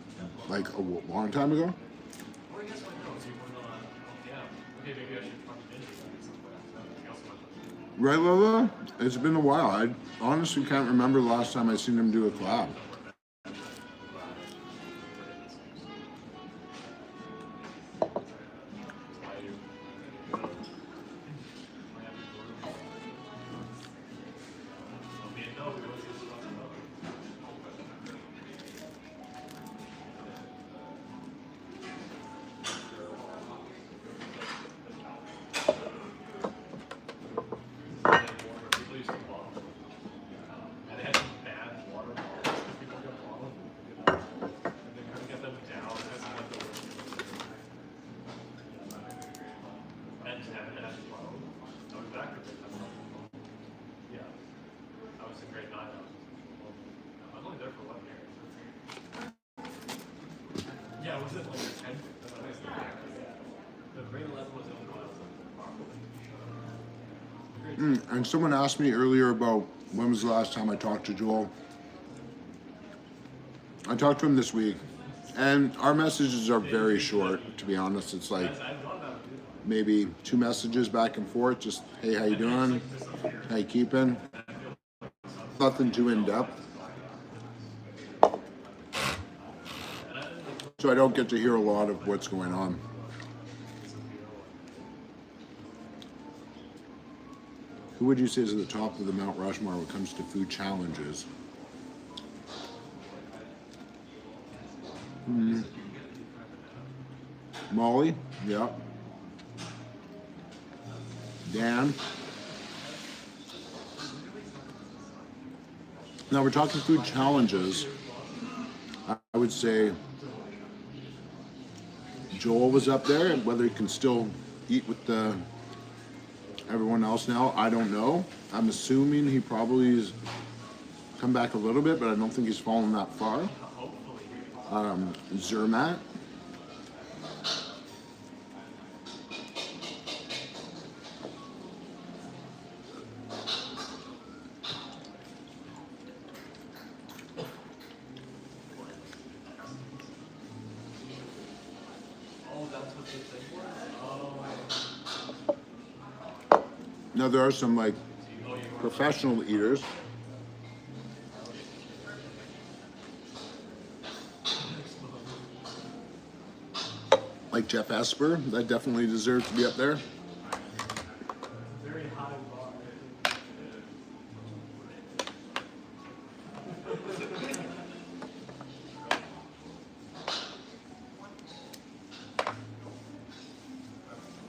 like a long time ago. Or I guess like no, so you want to, yeah. Okay, maybe I should probably binge it at some point. You also want to. Right, Lola? It's been a while. I honestly can't remember the last time I seen him do a collab. Yeah, was it like a 10? The grade 11 was only And someone asked me earlier about when was the last time I talked to Joel. I talked to him this week, and our messages are very short, to be honest. It's like maybe 2 messages back and forth, just, hey, how you doing? How you keeping? Nothing too in-depth. So I don't get to hear a lot of what's going on. Who would you say is at the top of the Mount Rushmore when it comes to food challenges? Molly? Yeah. Dan? Now we're talking food challenges. I would say Joel was up there, and whether he can still eat with everyone else now, I don't know. I'm assuming he probably has come back a little bit, but I don't think he's fallen that far. Zermatt. Now there are some like professional eaters. Like Jeff Esper, that definitely deserves to be up there. Very high bar.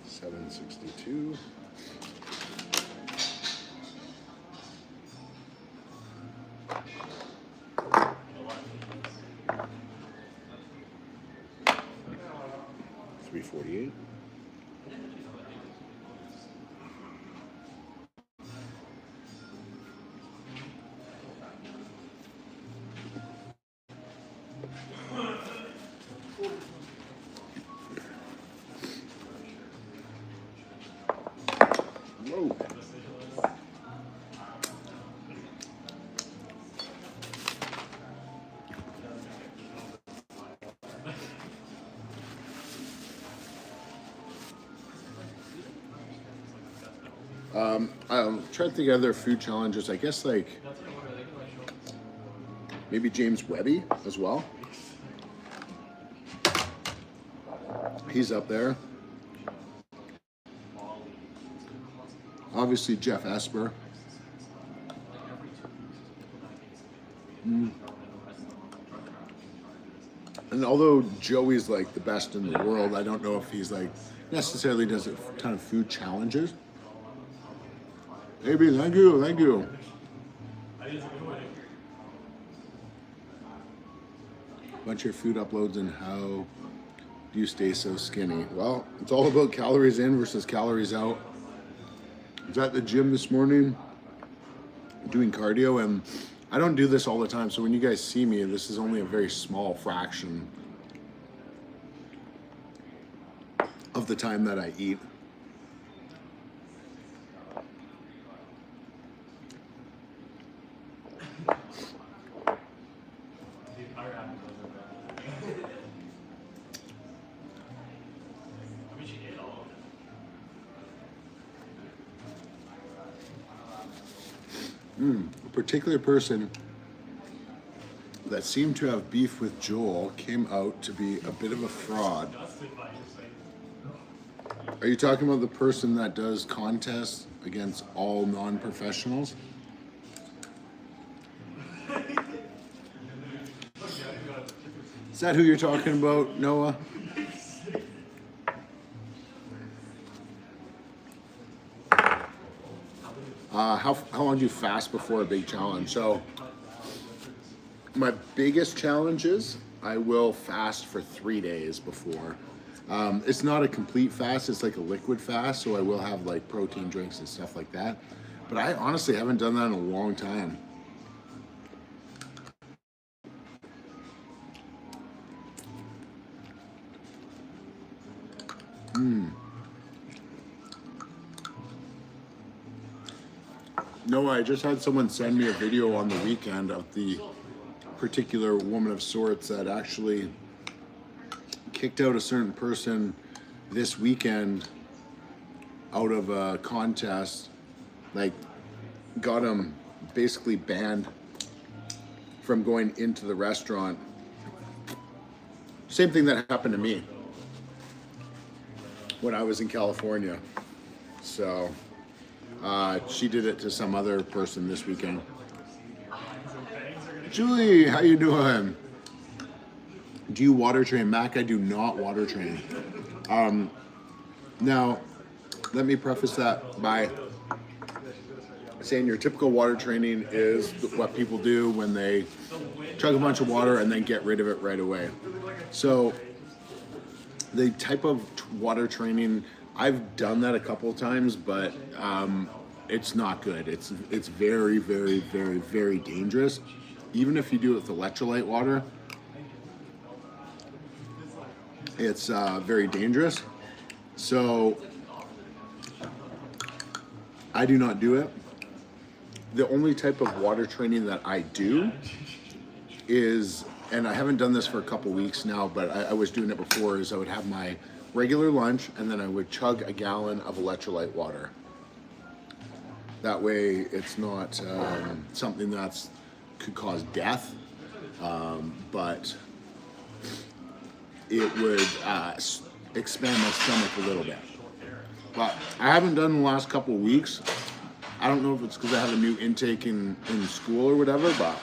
762. $348. Whoa. I'm trying to think of other food challenges. I guess like maybe James Webby as well. He's up there. Obviously Jeff Esper. And although Joey's like the best in the world, I don't know if he's like necessarily does a ton of food challenges. Maybe, thank you, thank you. Bunch of food uploads and how do you stay so skinny? Well, it's all about calories in versus calories out. I was at the gym this morning doing cardio, and I don't do this all the time, so when you guys see me, this is only a very small fraction of the time that I eat. A particular person that seemed to have beef with Joel came out to be a bit of a fraud. Are you talking about the person that does contests against all non-professionals? Is that who you're talking about, Noah? How long do you fast before a big challenge? So my biggest challenges, I will fast for 3 days before. It's not a complete fast, it's like a liquid fast, so I will have like protein drinks and stuff like that. But I honestly haven't done that in a long time. No, I just had someone send me a video on the weekend of the particular woman of sorts that actually kicked out a certain person this weekend out of a contest, like got him basically banned from going into the restaurant. Same thing that happened to me when I was in California. So she did it to some other person this weekend. Julie, how you doing? Do you water train? Mac, I do not water train. Now, let me preface that by saying your typical water training is what people do when they chug a bunch of water and then get rid of it right away. So the type of water training, I've done that a couple of times, but it's not good. It's very, very, very, very dangerous. Even if you do it with electrolyte water, it's very dangerous. So I do not do it. The only type of water training that I do is, and I haven't done this for a couple weeks now, but I was doing it before, is I would have my regular lunch, and then I would chug a gallon of electrolyte water. That way, it's not something that's could cause death, but it would expand my stomach a little bit. But I haven't done the last couple of weeks. I don't know if it's because I have a new intake in school or whatever, but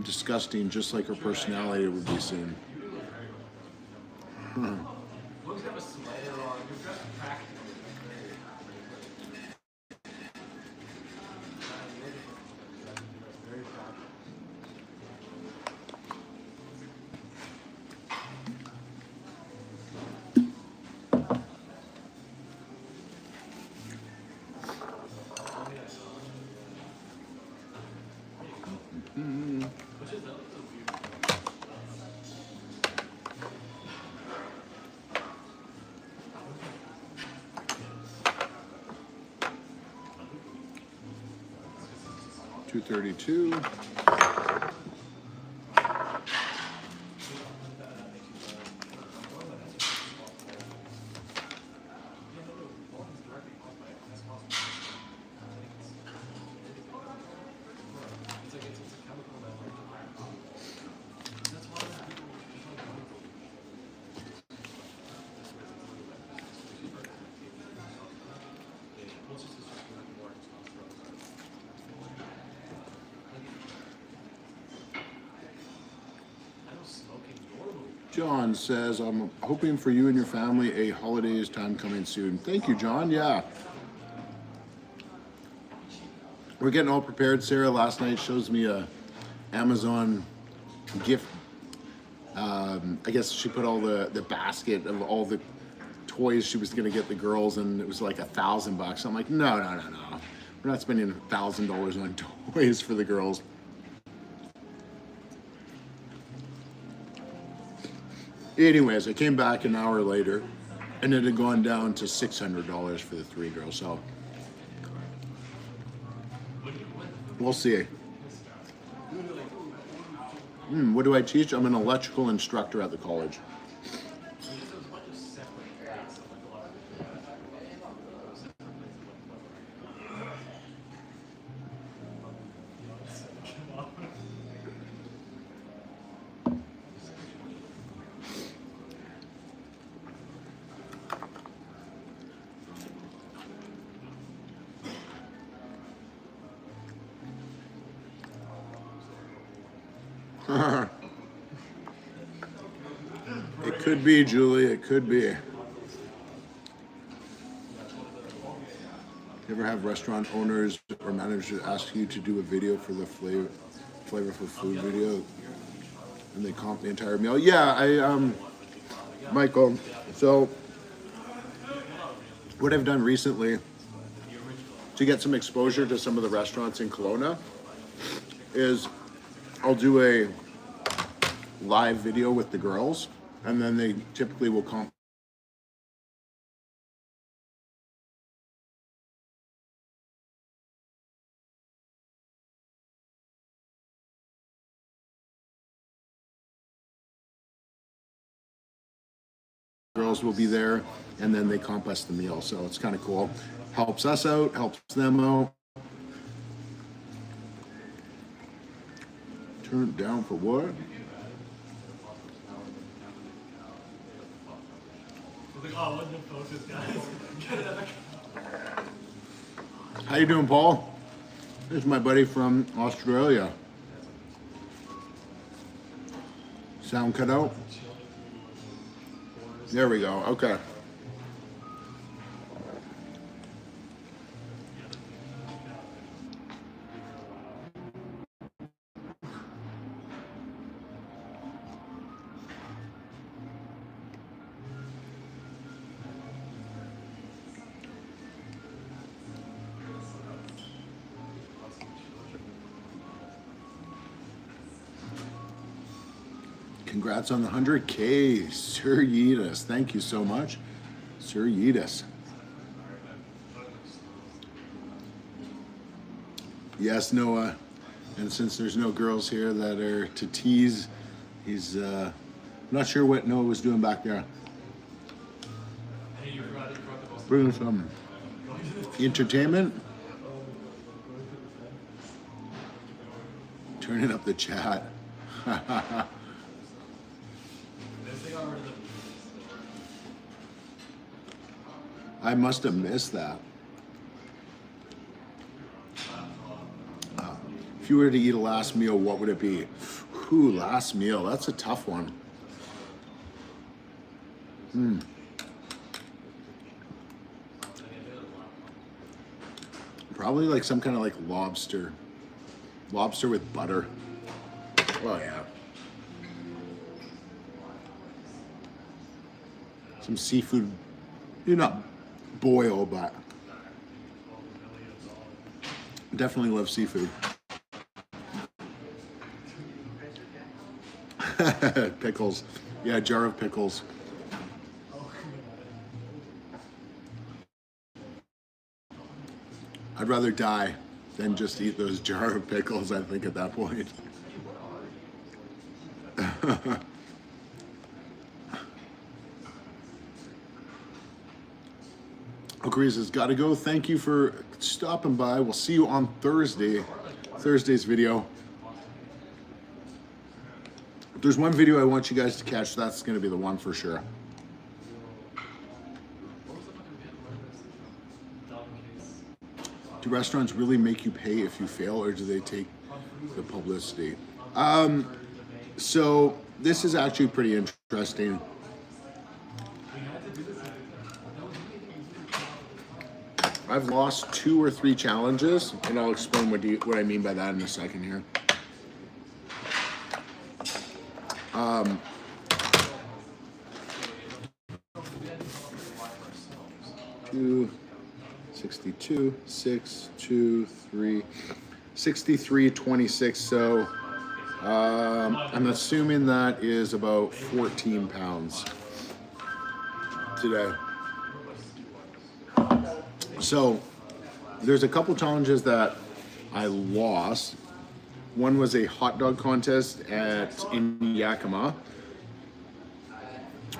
disgusting, just like her personality would be soon. Looks like a sweater on. You're dressed practically. 232. John says, I'm hoping for you and your family a holidays time coming soon. Thank you, John. Yeah. We're getting all prepared. Sarah last night shows me a Amazon gift. I guess she put all the basket of all the toys she was going to get the girls, and it was like $1,000. I'm like, no. We're not spending $1,000 on toys for the girls. Anyways, I came back an hour later, and it had gone down to $600 for the 3 girls. So we'll see. What do I teach? I'm an electrical instructor at the college. It could be, Julie. It could be. You ever have restaurant owners or managers ask you to do a video for the flavor for food video, and they comp the entire meal? Yeah, Michael. So, what I've done recently to get some exposure to some of the restaurants in Kelowna is I'll do a live video with the girls, and then they typically will comp. Girls will be there, and then they comp us the meal, so it's kind of cool. Helps us out, helps them out. Turn it down for what? Oh, what the focus, guys? Get another. How you doing, Paul? This is my buddy from Australia. Sound cut out? There we go. Okay. Congrats on the 100K, Sir Yeetus. Thank you so much, Sir Yeetus. Yes, Noah. And since there's no girls here that are to tease, he's not sure what Noah was doing back there. Hey, you forgot the most. Bringing some entertainment. Turning up the chat. This thing already the I must have missed that. If you were to eat a last meal, what would it be? Ooh, last meal. That's a tough one. Probably like some kind of like lobster. Lobster with butter. Oh yeah. Some seafood. You're not boil, but definitely love seafood. Pickles. Yeah, jar of pickles. I'd rather die than just eat those jar of pickles, I think, at that point. Grease has got to go. Thank you for stopping by. We'll see you on Thursday's video. If there's one video I want you guys to catch, that's going to be the one for sure. Do restaurants really make you pay if you fail, or do they take the publicity? So this is actually pretty interesting. I've lost 2 or 3 challenges, and I'll explain what I mean by that in a second here. 62, 6, 2, 3, 63, 26. So I'm assuming that is about 14 pounds today. So there's a couple challenges that I lost. One was a hot dog contest in Yakima,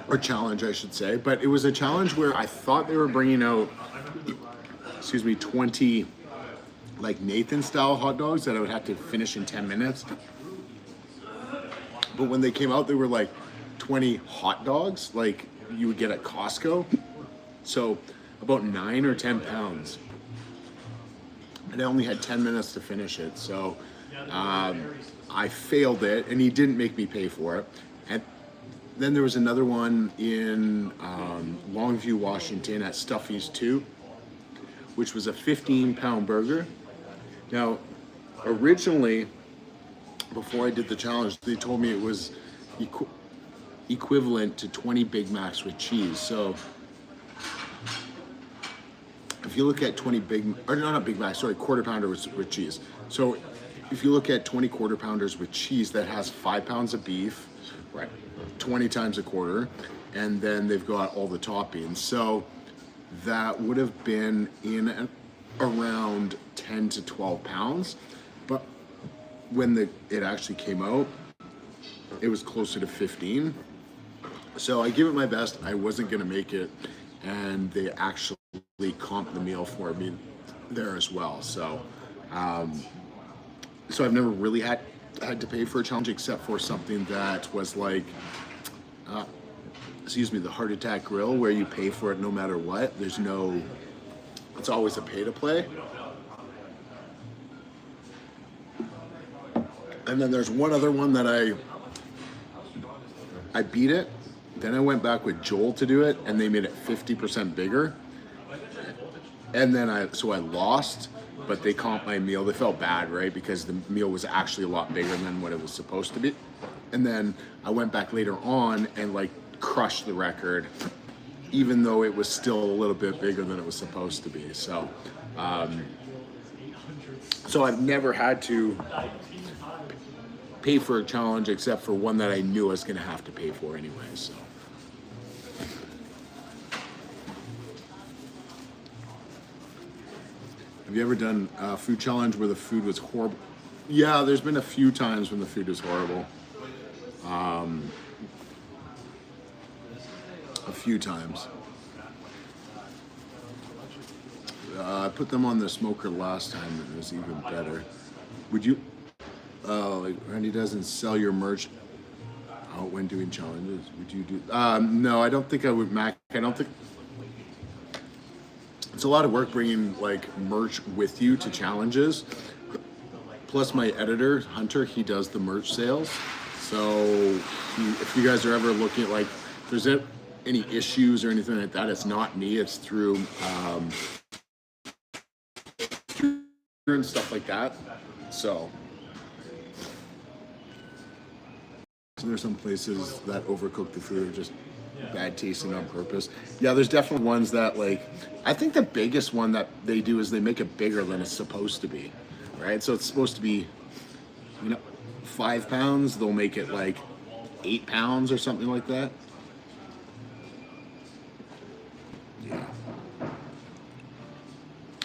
or challenge I should say, but it was a challenge where I thought they were bringing out, 20 like Nathan style hot dogs that I would have to finish in 10 minutes. But when they came out, they were like 20 hot dogs like you would get at Costco. So about 9 or 10 pounds. And I only had 10 minutes to finish it. So I failed it, and he didn't make me pay for it. And then there was another one in Longview, Washington at Stuffy's 2, which was a 15-pound burger. Now, originally, before I did the challenge, they told me it was equivalent to 20 Big Macs with cheese. So if you look at 20 quarter pounder with cheese. So if you look at 20 quarter pounders with cheese, that has 5 pounds of beef, right? 20 times a quarter, and then they've got all the toppings. So that would have been in around 10 to 12 pounds. But when it actually came out, it was closer to 15. So I give it my best. I wasn't gonna make it, and they actually comped the meal for me there as well. So so I've never really had to pay for a challenge, except for something that was like the Heart Attack Grill, where you pay for it no matter what. It's always a pay to play. And then there's one other one that I beat it. Then I went back with Joel to do it, and they made it 50% bigger. And then I lost, but they comped my meal. They felt bad, right? Because the meal was actually a lot bigger than what it was supposed to be. And then I went back later on and crushed the record, even though it was still a little bit bigger than it was supposed to be. So, so I've never had to pay for a challenge except for one that I knew I was going to have to pay for anyway. So. Have you ever done a food challenge where the food was horrible? Yeah, there's been a few times when the food was horrible. a few times. I put them on the smoker last time, and it was even better. Would you? Like Randy doesn't sell your merch out when doing challenges. Would you do? No, I don't think I would, Mac. I don't think. It's a lot of work bringing like merch with you to challenges. Plus, my editor Hunter, he does the merch sales. So, if you guys are ever looking at like, if there's any issues or anything like that, it's not me. It's through and stuff like that. So there's some places that overcook the food or just bad tasting on purpose. Yeah, there's definitely ones that like, I think the biggest one that they do is they make it bigger than it's supposed to be, right? So it's supposed to be, 5 pounds. They'll make it like 8 pounds or something like that.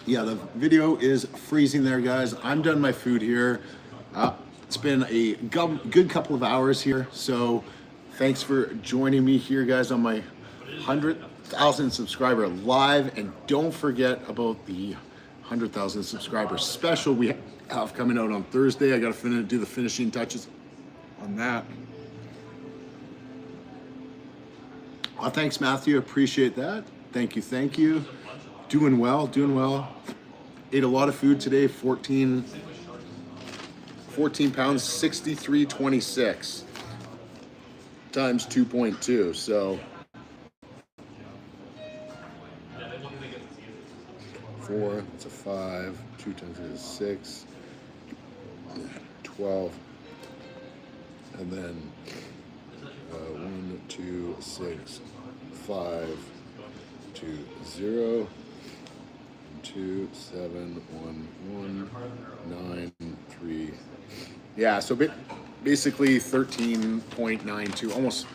Yeah, the video is freezing there, guys. I'm done my food here. It's been a good couple of hours here, so thanks for joining me here, guys, on my 100,000 subscriber live. And don't forget about the 100,000 subscriber special we have coming out on Thursday. I got to do the finishing touches on that. Thanks, Matthew. Appreciate that. Thank you. Thank you. Doing well. Doing well. Ate a lot of food today. 14 pounds, 63.26 times 2.2. So 4, it's a 5, 2 times it is 6, 12, and then 1, 2, 6, 5, 2, 0, 2, 7, 1, 1, 9, 3. Yeah, so basically 13.92, almost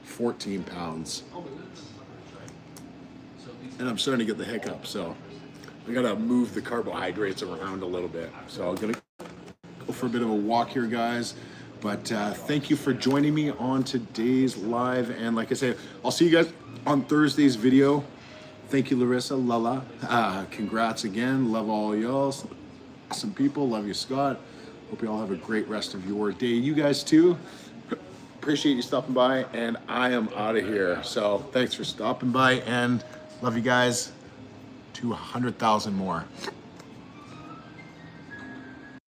14 pounds. And I'm starting to get the hiccup, so I gotta move the carbohydrates around a little bit. So I'm gonna go for a bit of a walk here, guys. But thank you for joining me on today's live. And like I said, I'll see you guys on Thursday's video. Thank you, Larissa, Lala. Congrats again. Love all y'all. Awesome people. Love you, Scott. Hope you all have a great rest of your day. You guys too. Appreciate you stopping by, and I am out of here. So thanks for stopping by, and love you guys to 100,000 more.